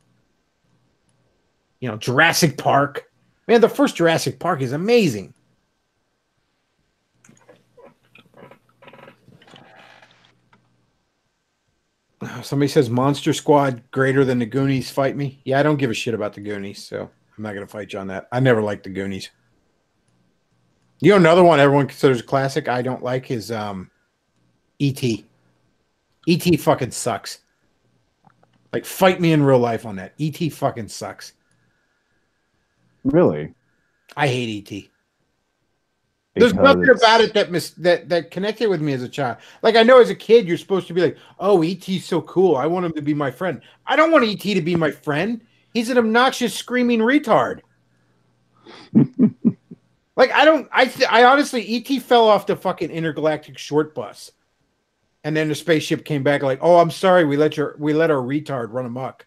Jurassic Park. Man, the first Jurassic Park is amazing. Somebody says Monster Squad greater than the Goonies. Fight me. Yeah, I don't give a shit about the Goonies, so I'm not going to fight you on that. I never liked the Goonies. You know, another one everyone considers a classic I don't like is E.T. E.T. fucking sucks. Like, fight me in real life on that. E.T. fucking sucks. Really? I hate E.T. There's nothing about it that connected with me as a child. Like, I know as a kid, you're supposed to be like, oh, E.T.'s so cool. I want him to be my friend. I don't want E.T. to be my friend. He's an obnoxious, screaming retard. Like, I honestly, E.T. fell off the fucking intergalactic short bus. And then the spaceship came back like, oh, I'm sorry, we let our retard run amok.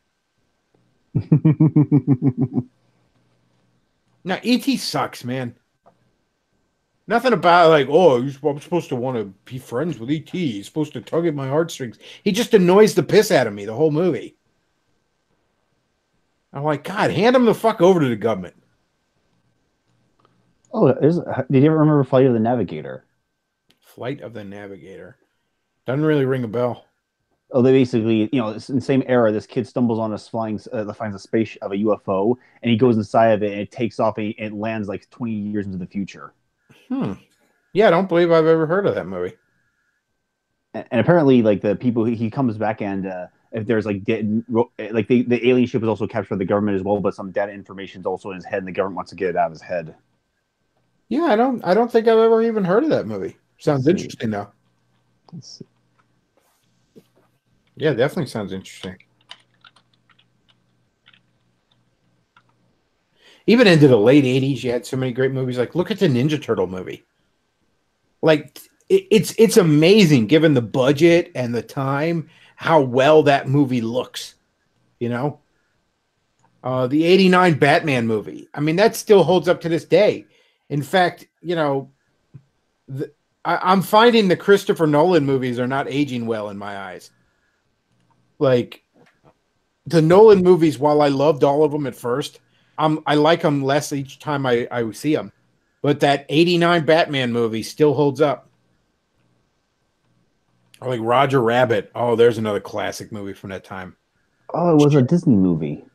Now, E.T. sucks, man. Nothing about like, oh, I'm supposed to want to be friends with E.T. He's supposed to tug at my heartstrings. He just annoys the piss out of me the whole movie. I'm like, God, hand him the fuck over to the government. Oh, did you ever remember Flight of the Navigator? Flight of the Navigator. Doesn't really ring a bell. Oh, they basically, you know, in the same era, this kid stumbles on finds a space of a UFO, and he goes inside of it, and it takes off, and it lands like 20 years into the future. Yeah, I don't believe I've ever heard of that movie. And apparently, like the people, he comes back, and if there's like like the alien ship is also captured by the government as well, but some data information is also in his head, and the government wants to get it out of his head. Yeah, I don't think I've ever even heard of that movie. Sounds interesting though. Let's see. Yeah, definitely sounds interesting. Even into the late 80s, you had so many great movies. Like, look at the Ninja Turtle movie. Like, it's amazing, given the budget and the time, how well that movie looks. You know? The 89 Batman movie. I mean, that still holds up to this day. In fact, you know, I'm finding the Christopher Nolan movies are not aging well in my eyes. Like, the Nolan movies, while I loved all of them at first, I like them less each time I see them. But that 89 Batman movie still holds up. Or like Roger Rabbit. Oh, there's another classic movie from that time. Oh, it was a Disney movie.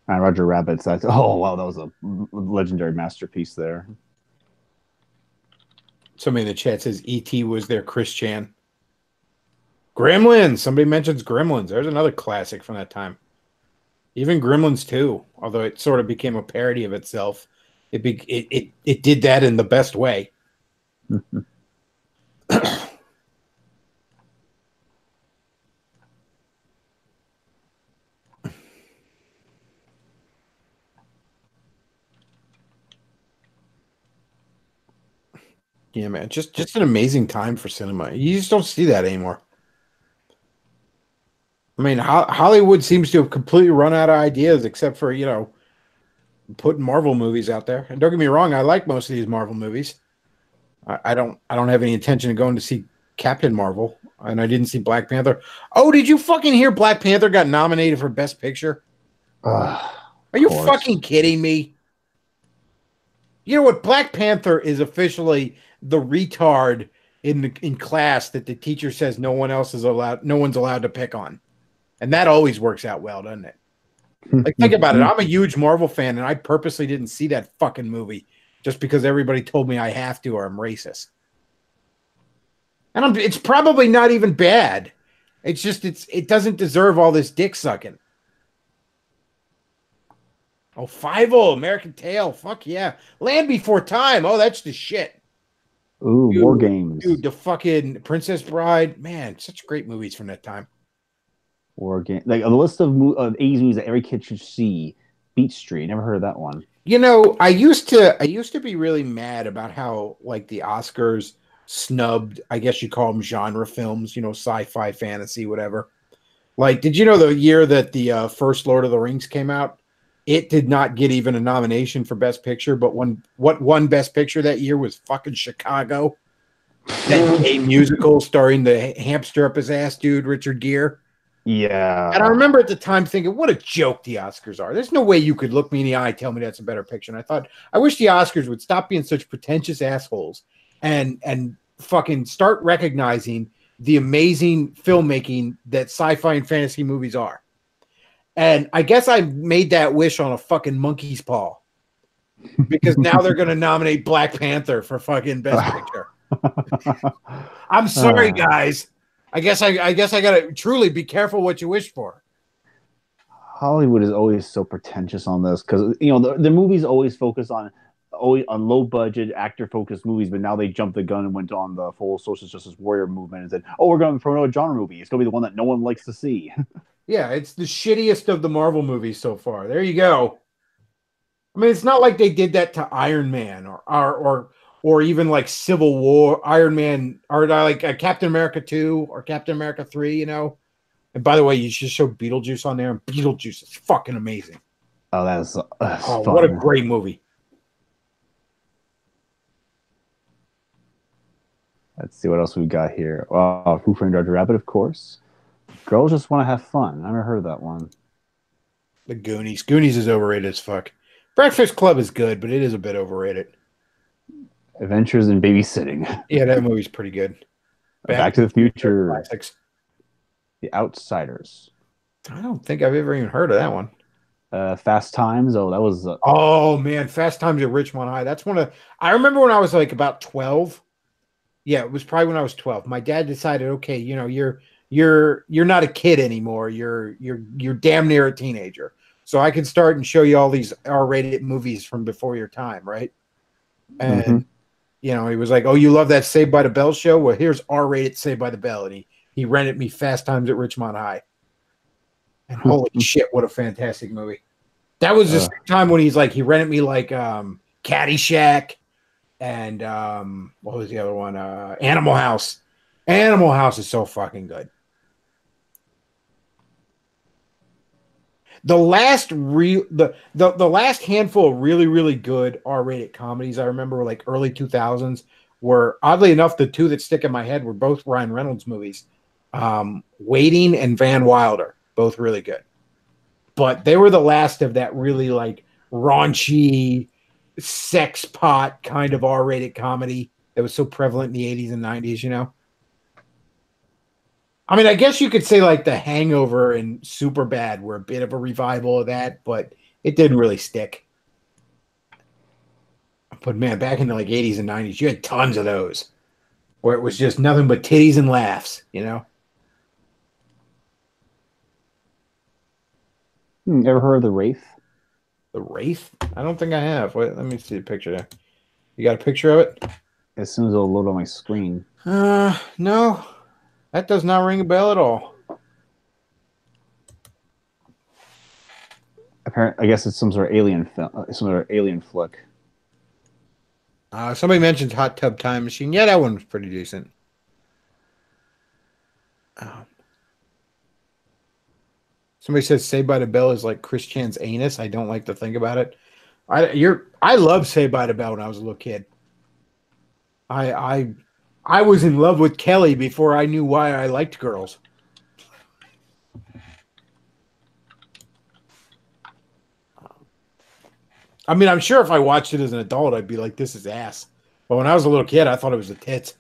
Roger Rabbit's. Oh, wow, that was a legendary masterpiece there. Somebody in the chat says E.T. was their Chris Chan. Gremlins. Somebody mentions Gremlins. There's another classic from that time. Even Gremlins 2, although it sort of became a parody of itself, it did that in the best way. Yeah, man, just an amazing time for cinema. You just don't see that anymore. I mean, Hollywood seems to have completely run out of ideas, except for, you know, putting Marvel movies out there. And don't get me wrong, I like most of these Marvel movies. I don't have any intention of going to see Captain Marvel, and I didn't see Black Panther. Oh, did you fucking hear Black Panther got nominated for Best Picture? Are you fucking kidding me? You know what? Black Panther is officially the retard in class that the teacher says no one's allowed to pick on. And that always works out well, doesn't it? Like, think about it. I'm a huge Marvel fan, and I purposely didn't see that fucking movie just because everybody told me I have to or I'm racist. And it's probably not even bad. It's just it doesn't deserve all this dick sucking. Oh, Fievel, American Tail. Fuck yeah. Land Before Time. Oh, that's the shit. Ooh, War Games. Dude, the fucking Princess Bride. Man, such great movies from that time. War Game. Like a list of 80s movies that every kid should see. Beat Street. Never heard of that one. You know, I used to be really mad about how, like, the Oscars snubbed, I guess you call them genre films, you know, sci-fi, fantasy, whatever. Like, did you know the year that the first Lord of the Rings came out, it did not get even a nomination for Best Picture, but what won Best Picture that year was fucking Chicago. That gay musical starring the hamster up his ass dude, Richard Gere. Yeah. And I remember at the time thinking, what a joke the Oscars are. There's no way you could look me in the eye and tell me that's a better picture. And I thought, I wish the Oscars would stop being such pretentious assholes and fucking start recognizing the amazing filmmaking that sci-fi and fantasy movies are. And I guess I made that wish on a fucking monkey's paw because now they're going to nominate Black Panther for fucking Best Picture. I'm sorry, guys. I guess I got to truly be careful what you wish for. Hollywood is always so pretentious on this because the movies always focus on low budget actor focused movies, but now they jumped the gun and went on the full social justice warrior movement and said, "Oh, we're going to promote a genre movie. It's going to be the one that no one likes to see." Yeah, it's the shittiest of the Marvel movies so far. There you go. I mean, it's not like they did that to Iron Man or even like Civil War, Iron Man, or like Captain America 2 or Captain America 3. And by the way, you should show Beetlejuice on there. And Beetlejuice is fucking amazing. Oh, that's fun. What a great movie. Let's see what else we've got here. Who Framed Roger Rabbit, of course. Girls Just Want to Have Fun. I never heard of that one. The Goonies. Goonies is overrated as fuck. Breakfast Club is good, but it is a bit overrated. Adventures in Babysitting. Yeah, that movie's pretty good. Back to the Future. Classics. The Outsiders. I don't think I've ever even heard of that one. Fast Times. Oh, that was. Oh man, Fast Times at Ridgemont High. That's one of. I remember when I was like about 12. Yeah, it was probably when I was 12. My dad decided, okay, you're not a kid anymore. You're damn near a teenager. So I can start and show you all these R-rated movies from before your time, right? And he was like, "Oh, you love that Saved by the Bell show? Well, here's R-rated Saved by the Bell." And he rented me Fast Times at Ridgemont High. And holy shit, what a fantastic movie! That was the same time when he rented me like Caddyshack and what was the other one? Animal House. Animal House is so fucking good. The last last handful of really, really good R-rated comedies I remember were like early 2000s were, oddly enough, the two that stick in my head were both Ryan Reynolds movies. Waiting and Van Wilder, both really good. But they were the last of that really like raunchy sex pot kind of R-rated comedy that was so prevalent in the 80s and 90s, I mean, I guess you could say like The Hangover and Superbad were a bit of a revival of that, but it didn't really stick. But man, back in the like 80s and 90s, you had tons of those where it was just nothing but titties and laughs, Ever heard of The Wraith? The Wraith? I don't think I have. Wait, let me see the picture there. You got a picture of it? As soon as it'll load on my screen. No. That does not ring a bell at all. Apparently, I guess it's some sort of alien film, some sort of alien flick. Somebody mentioned Hot Tub Time Machine. Yeah, that one was pretty decent. Somebody says Saved by the Bell is like Chris Chan's anus. I don't like to think about it. I loved Saved by the Bell when I was a little kid. I was in love with Kelly before I knew why I liked girls. I mean, I'm sure if I watched it as an adult, I'd be like, this is ass. But when I was a little kid, I thought it was the tits.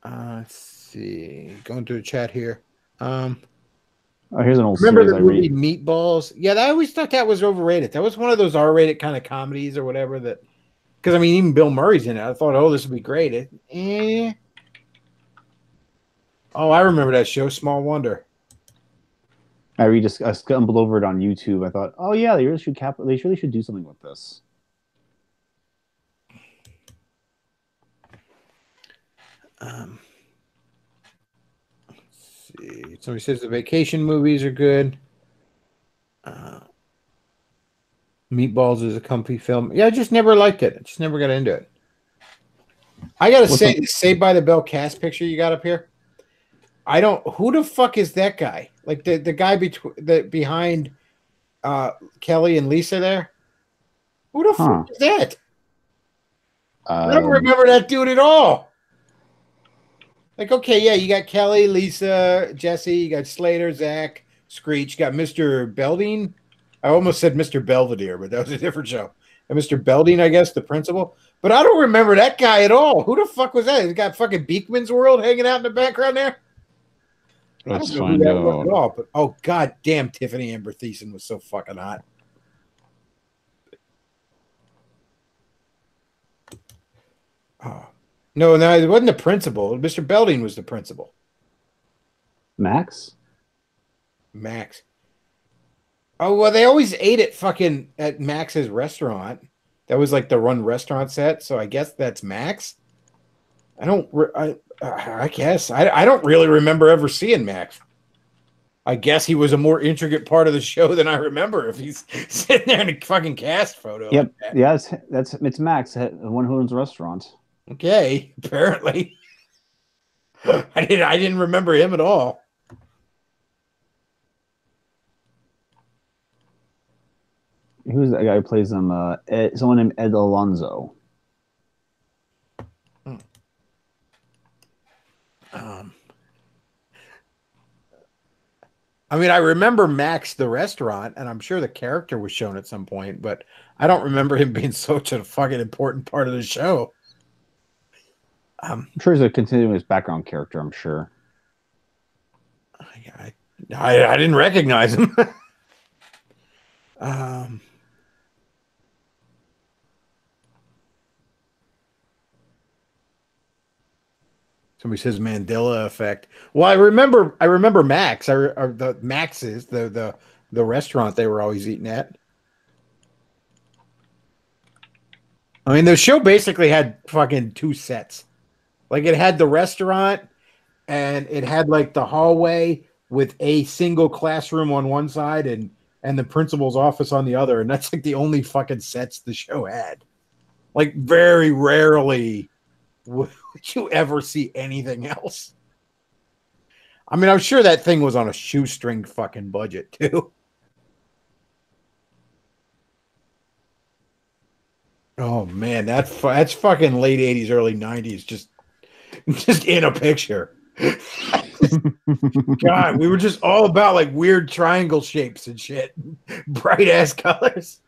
Let's see. Going through the chat here. Here's an old remember series the movie Meatballs? Yeah, I always thought that was overrated. That was one of those R-rated kind of comedies or whatever that, because I mean, even Bill Murray's in it. I thought, oh, this would be great. Oh, I remember that show, Small Wonder. I stumbled over it on YouTube. I thought, oh yeah, they really should do something with this. Let's see. Somebody says the vacation movies are good. Meatballs is a comfy film. Yeah, I just never liked it. I just never got into it. I gotta say, the Saved by the Bell cast picture you got up here. Who the fuck is that guy? Like the guy behind Kelly and Lisa there? Who the fuck is that? I don't remember that dude at all. Like, okay, yeah, you got Kelly, Lisa, Jesse, you got Slater, Zach, Screech, you got Mr. Belding. I almost said Mr. Belvedere, but that was a different show. and Mr. Belding, I guess, the principal. But I don't remember that guy at all. Who the fuck was that? He's got fucking Beekman's World hanging out in the background there. I don't know who that was at all. But oh god damn, Tiffany Amber Thiessen was so fucking hot. Oh. No, it wasn't the principal. Mr. Belding was the principal. Max. Oh well, they always ate at Max's restaurant. That was like the Run restaurant set, so I guess that's Max. I guess I don't really remember ever seeing Max. I guess he was a more intricate part of the show than I remember. If he's sitting there in a fucking cast photo. Yep. Like yeah, it's Max, the one who owns the restaurant. Okay, apparently. I didn't remember him at all. Who's that guy who plays him? Someone named Ed Alonzo. I mean, I remember Max the restaurant, and I'm sure the character was shown at some point, but I don't remember him being such a fucking important part of the show. I'm sure he's a continuous background character, I'm sure. I didn't recognize him. Somebody says Mandela effect. Well, I remember Max. The Max's the restaurant they were always eating at. I mean, the show basically had fucking two sets. Like it had the restaurant, and it had like the hallway with a single classroom on one side and the principal's office on the other, and that's like the only fucking sets the show had. Like very rarely would you ever see anything else? I mean, I'm sure that thing was on a shoestring fucking budget too. Oh man, that's fucking late 80s, early 90s, just in a picture. God, we were just all about like weird triangle shapes and shit. Bright ass colors.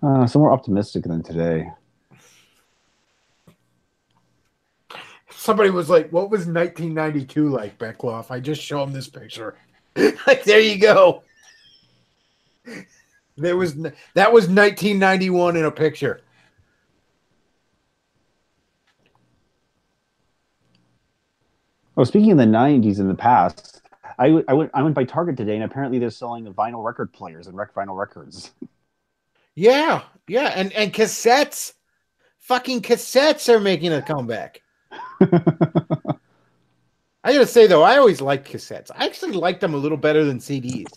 So more optimistic than today. Somebody was like, what was 1992 like, Bechtloff? I just show them this picture. Like, there you go. That was 1991 in a picture. Oh, speaking of the 90s in the past, I went by Target today, and apparently they're selling vinyl record players and vinyl records. Yeah, and cassettes. Fucking cassettes are making a comeback. I gotta say though, I always liked cassettes. I actually liked them a little better than CDs.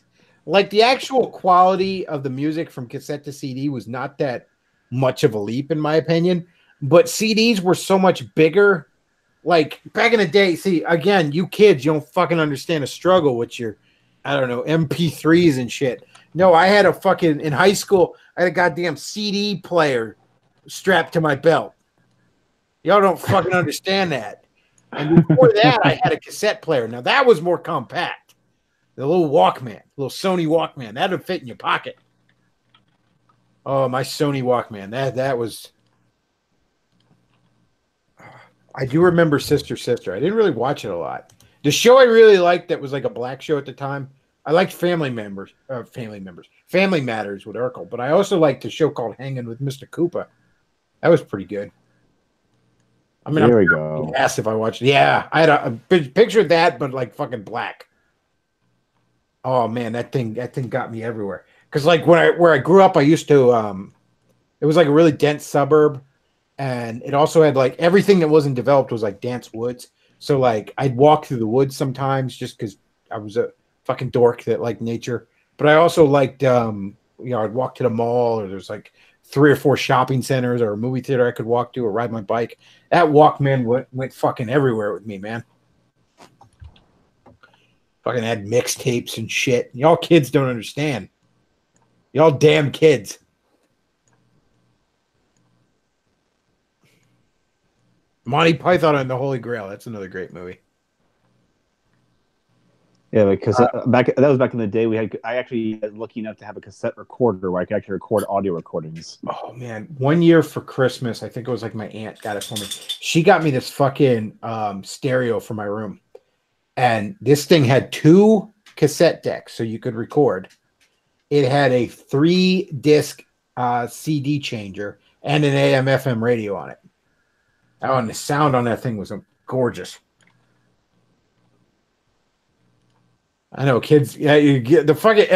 Like the actual quality of the music from cassette to CD was not that much of a leap in my opinion, but CDs were so much bigger. Like back in the day, see, again, you kids, you don't fucking understand the struggle with your, I don't know, MP3s and shit. No, I had in high school, I had a goddamn CD player strapped to my belt. Y'all don't fucking understand that. And before that, I had a cassette player. Now, that was more compact. The little Walkman, little Sony Walkman. That would fit in your pocket. Oh, my Sony Walkman. That was... I do remember Sister Sister. I didn't really watch it a lot. The show I really liked that was like a black show at the time, I liked Family Matters with Urkel, but I also liked a show called Hanging with Mr. Koopa. That was pretty good. I mean, there we go. Asked if I watched it. Yeah, I had a picture of that, but like fucking black. Oh man, that thing got me everywhere. Because like where I grew up, I used to it was like a really dense suburb, and it also had like everything that wasn't developed was like dense woods. So like I'd walk through the woods sometimes just because I was a fucking dork that liked nature. But I also liked I'd walk to the mall, or there's like 3 or 4 shopping centers or a movie theater I could walk to or ride my bike. That Walkman went fucking everywhere with me, man. Fucking had mixtapes and shit. Y'all kids don't understand. Y'all damn kids. Monty Python and the Holy Grail. That's another great movie. Yeah, because back that was back in the day. I actually was lucky enough to have a cassette recorder where I could actually record audio recordings. Oh man, one year for Christmas, I think it was like my aunt got it for me. She got me this fucking stereo for my room, and this thing had 2 cassette decks, so you could record. It had a 3-disc CD changer and an AM/FM radio on it. Oh, and the sound on that thing was gorgeous. I know, kids. Yeah, you get the fucking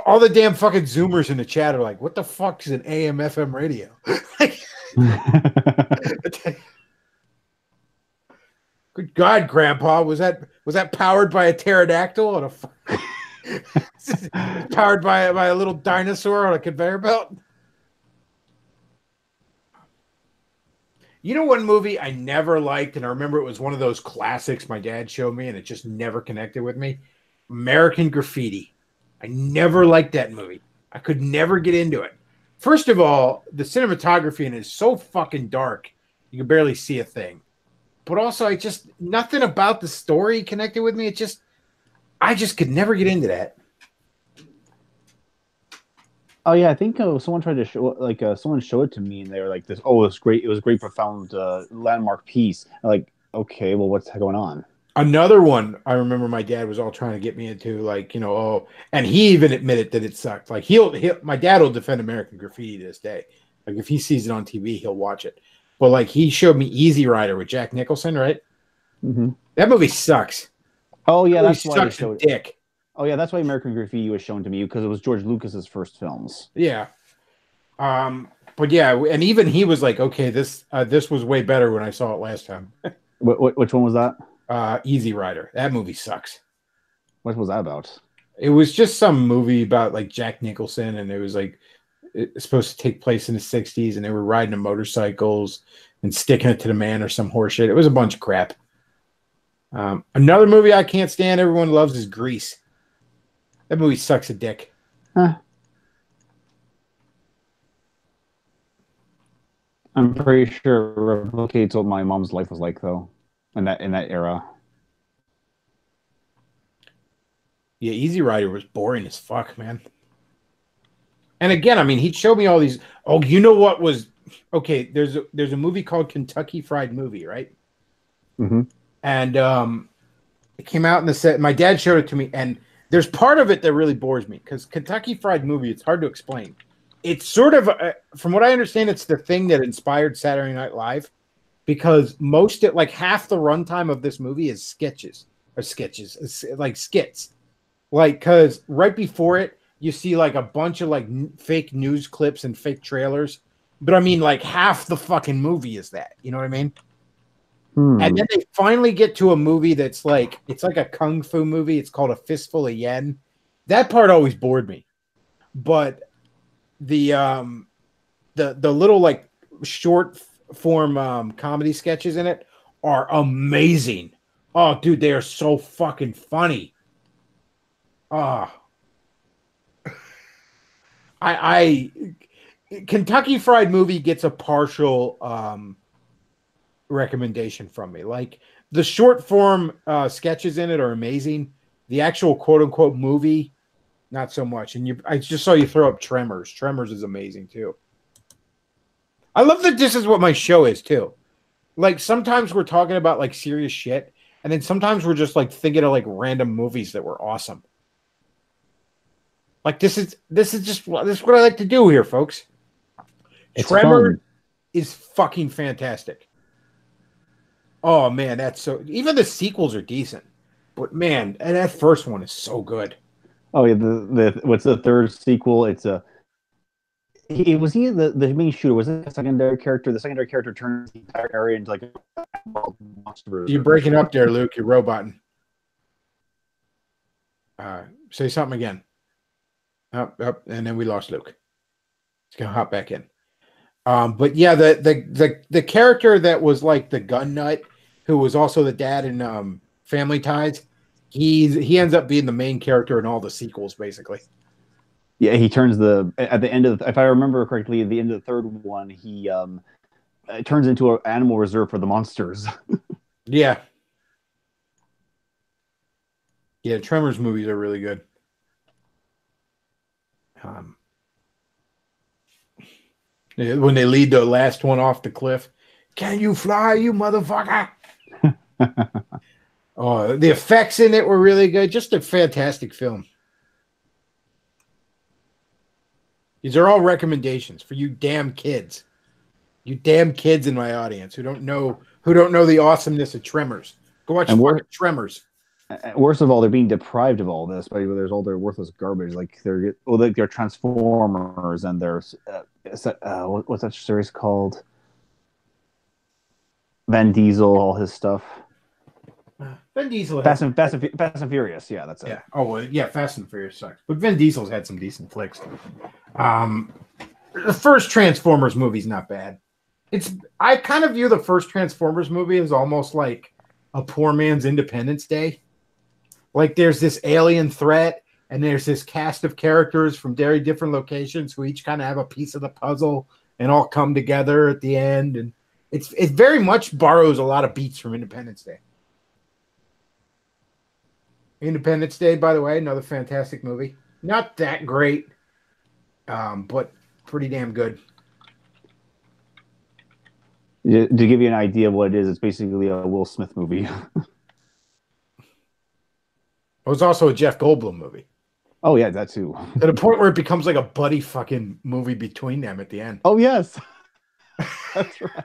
all the damn fucking Zoomers in the chat are like, "What the fuck is an AM/FM radio?" Good God, Grandpa, was that powered by a pterodactyl on a powered by a little dinosaur on a conveyor belt? You know, one movie I never liked, and I remember it was one of those classics my dad showed me, and it just never connected with me. American Graffiti. I never liked that movie. I could never get into it. First of all, the cinematography in it is so fucking dark, you can barely see a thing. But also, nothing about the story connected with me. I just could never get into that. Oh yeah, I think someone tried to show someone showed it to me, and they were like, "This, oh, it was great, profound landmark piece." I'm like, okay, well, what's going on? Another one I remember my dad was all trying to get me into, like, you know, and he even admitted that it sucked. Like my dad will defend American Graffiti to this day. Like if he sees it on TV, he'll watch it. But like he showed me Easy Rider with Jack Nicholson, right? Mm-hmm. That movie sucks. Oh yeah, that's why they showed dick. Oh yeah, that's why American Graffiti was shown to me, because it was George Lucas's first films. Yeah. But yeah, and even he was like, okay, this was way better when I saw it last time. Which one was that? Easy Rider. That movie sucks. What was that about? It was just some movie about like Jack Nicholson, and it was like it's supposed to take place in the 60s, and they were riding on motorcycles and sticking it to the man or some horseshit. It was a bunch of crap. Another movie I can't stand, everyone loves, is Grease. That movie sucks a dick. Huh. I'm pretty sure it replicates what my mom's life was like, though, in that era. Yeah, Easy Rider was boring as fuck, man. And again, I mean, he showed me all these. Oh, you know what was okay? There's a movie called Kentucky Fried Movie, right? Mm-hmm. And it came out in the set. My dad showed it to me, and there's part of it that really bores me because Kentucky Fried Movie, it's hard to explain. It's sort of, from what I understand, it's the thing that inspired Saturday Night Live, because like half the runtime of this movie is skits, like skits. Like, because right before it, you see like a bunch of like fake news clips and fake trailers. But I mean, like half the fucking movie is that. You know what I mean? And then they finally get to a movie that's like, it's like a kung fu movie. It's called A Fistful of Yen. That part always bored me. But the little like short form comedy sketches in it are amazing. Oh, dude, they are so fucking funny. Kentucky Fried Movie gets a partial recommendation from me. Like the short form sketches in it are amazing. The actual quote unquote movie, not so much. And I just saw you throw up Tremors. Tremors is amazing too. I love that this is what my show is too. Like sometimes we're talking about like serious shit, and then sometimes we're just like thinking of like random movies that were awesome. Like this is what I like to do here, folks. Tremors is fucking fantastic. Oh man, that's so. Even the sequels are decent, but man, and that first one is so good. Oh yeah, the what's the third sequel? It's the main shooter? Was it a secondary character? The secondary character turns the entire area into like a monster. You're breaking up there, Luke. You're roboting. Say something again. Up, and then we lost Luke. He's gonna hop back in. But yeah, the character that was like the gun nut, who was also the dad in Family Ties, he ends up being the main character in all the sequels, basically. Yeah, he turns at the end of, if I remember correctly, at the end of the third one, he turns into an animal reserve for the monsters. Yeah. Yeah, Tremors movies are really good. When they lead the last one off the cliff, can you fly, you motherfucker? Oh, the effects in it were really good. Just a fantastic film. These are all recommendations for you damn kids. You damn kids in my audience who don't know the awesomeness of Tremors. Go watch fucking Tremors. Worst of all, they're being deprived of all this, but there's all their worthless garbage. Like they're Transformers and there's what's that series called? Van Diesel, all his stuff. Vin Diesel. Fast and Furious. Yeah, that's it. Yeah. Oh well, yeah. Fast and Furious sucks, but Vin Diesel's had some decent flicks. The first Transformers movie's not bad. I kind of view the first Transformers movie as almost like a poor man's Independence Day. Like there's this alien threat, and there's this cast of characters from very different locations who each kind of have a piece of the puzzle and all come together at the end. And it very much borrows a lot of beats from Independence Day. Independence Day, by the way, another fantastic movie. Not that great, but pretty damn good. To give you an idea of what it is, it's basically a Will Smith movie. It was also a Jeff Goldblum movie. Oh yeah, that too. At a point where it becomes like a buddy fucking movie between them at the end. Oh yes, that's right.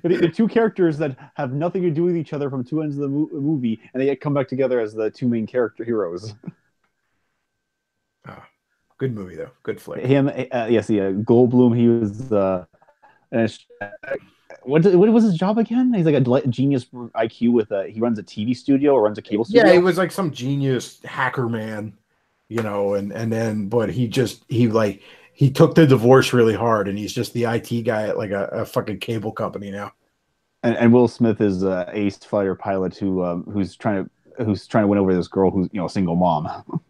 The two characters that have nothing to do with each other from two ends of the movie, and they come back together as the two main character heroes. Oh, good movie though. Good flick. Goldblum. He was what was his job again? He's like a genius IQ with he runs a TV studio or runs a cable studio. Yeah, he was like some genius hacker man, and then he took the divorce really hard, and he's just the IT guy at like a fucking cable company now. And Will Smith is a ace fighter pilot who's trying to win over this girl who's a single mom.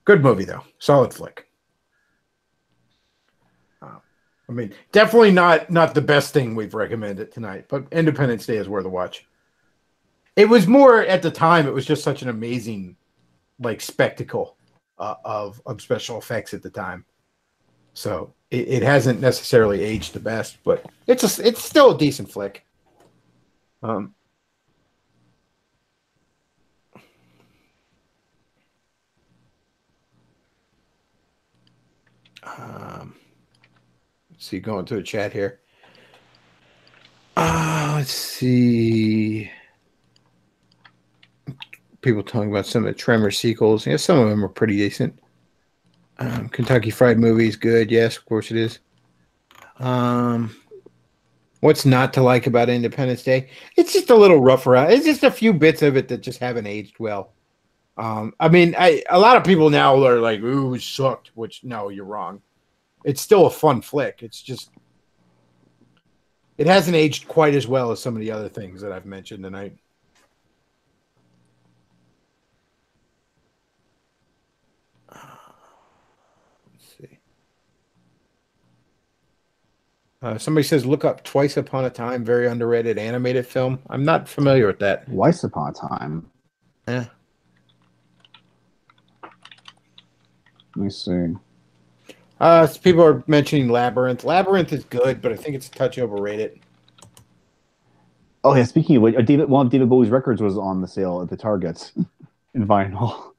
Good movie though, solid flick. I mean, definitely not the best thing we've recommended tonight, but Independence Day is worth a watch. It was more at the time. It was just such an amazing, like spectacle of special effects at the time. So it hasn't necessarily aged the best, but it's still a decent flick. Let's see, going to the chat here. Let's see. People talking about some of the Tremor sequels. Yeah, some of them are pretty decent. Kentucky Fried Movie is good. Yes, of course it is. What's not to like about Independence Day? It's just a little rough around. It's just a few bits of it that just haven't aged well. I mean, a lot of people now are like, "Ooh, it sucked," which no, you're wrong. It's still a fun flick. It's just it hasn't aged quite as well as some of the other things that I've mentioned tonight. Somebody says, look up Twice Upon a Time, very underrated animated film. I'm not familiar with that. Twice Upon a Time? Yeah. Let me see. People are mentioning Labyrinth. Labyrinth is good, but I think it's a touch overrated. Oh, yeah, speaking of which, one of David Bowie's records was on the sale at the Targets in vinyl.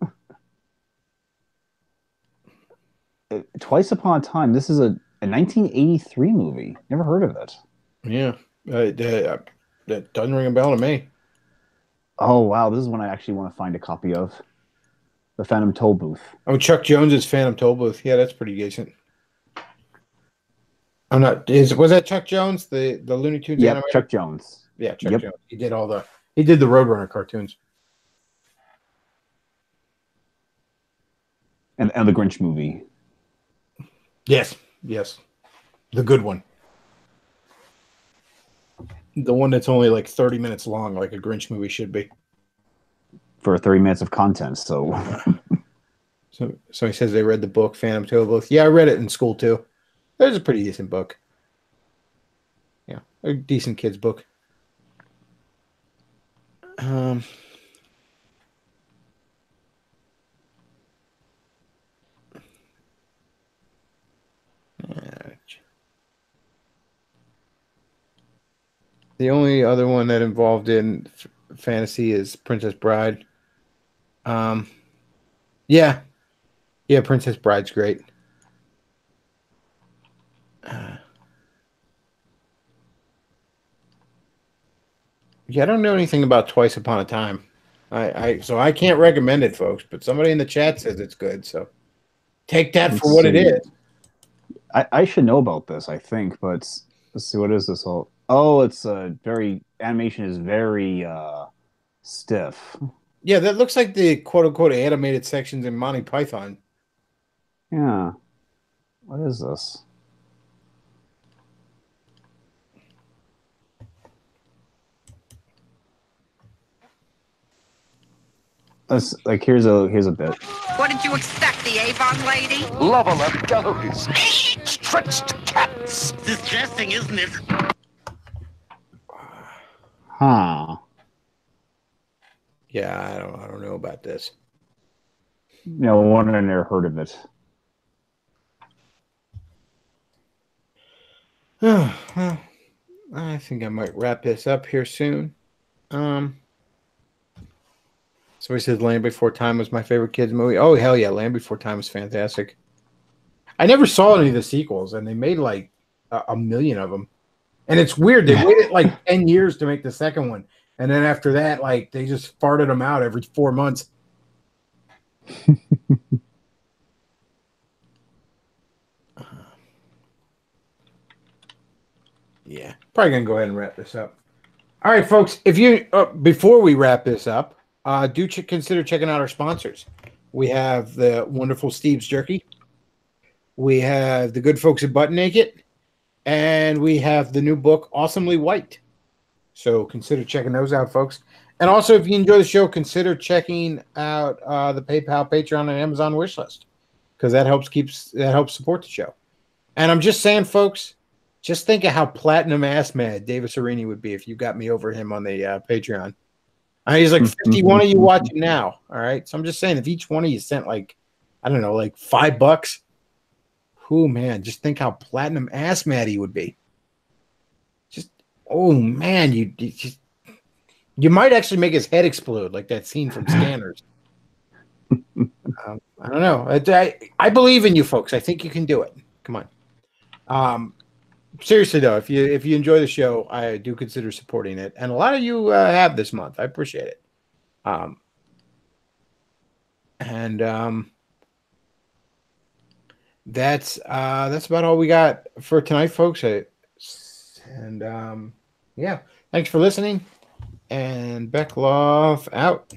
Twice Upon a Time, this is a 1983 movie. Never heard of it. Yeah, that doesn't ring a bell to me. Oh wow, this is one I actually want to find a copy of. The Phantom Toll Booth. Oh, Chuck Jones's Phantom Toll Booth. Yeah, that's pretty decent. I'm not. Was that Chuck Jones, the Looney Tunes? Yeah, animator? Chuck Jones. Yeah, Chuck Jones. He did the Roadrunner cartoons. And the Grinch movie. Yes, the good one. The one that's only like 30 minutes long, like a Grinch movie should be. For 30 minutes of content, so. So he says they read the book, Phantom Toll Booth. Yeah, I read it in school too. It was a pretty decent book. Yeah, a decent kid's book. The only other one that involved in fantasy is Princess Bride. Yeah, Princess Bride's great. Yeah, I don't know anything about Twice Upon a Time. So I can't recommend it, folks. But somebody in the chat says it's good, so take that for what it is. I should know about this, I think, but let's see, what is this all? Oh, it's animation is very stiff. Yeah, that looks like the quote unquote animated sections in Monty Python. Yeah. What is this? Let's here's a bit. What did you expect, the Avon lady? Lava-left galleries. Stretched cats. Distressing, isn't it? Huh. Yeah, I don't know about this. No one I never heard of it. Well, I think I might wrap this up here soon. Somebody says Land Before Time was my favorite kids movie. Oh, hell yeah. Land Before Time was fantastic. I never saw any of the sequels, and they made like a million of them. And it's weird. They waited like 10 years to make the second one. And then after that, like they just farted them out every 4 months. Yeah. Probably going to go ahead and wrap this up. All right, folks. If you before we wrap this up, do consider checking out our sponsors. We have the wonderful Steve's Jerky. We have the good folks at Button Naked. And we have the new book, Awesomely White. So consider checking those out, folks. And also, if you enjoy the show, consider checking out the PayPal, Patreon, and Amazon wish list, because that helps support the show. And I'm just saying, folks, just think of how platinum ass mad Davis Arini would be if you got me over him on the Patreon. He's like 51 of you watching now. All right. So I'm just saying, if each one of you sent like, I don't know, like $5. Oh man, just think how platinum ass mad he would be. Just, oh man, you might actually make his head explode like that scene from Scanners. I don't know. I believe in you folks. I think you can do it. Come on. Seriously though, if you enjoy the show, I do consider supporting it, and a lot of you have this month. I appreciate it. That's about all we got for tonight, folks. Yeah, thanks for listening. And Bechtloff out.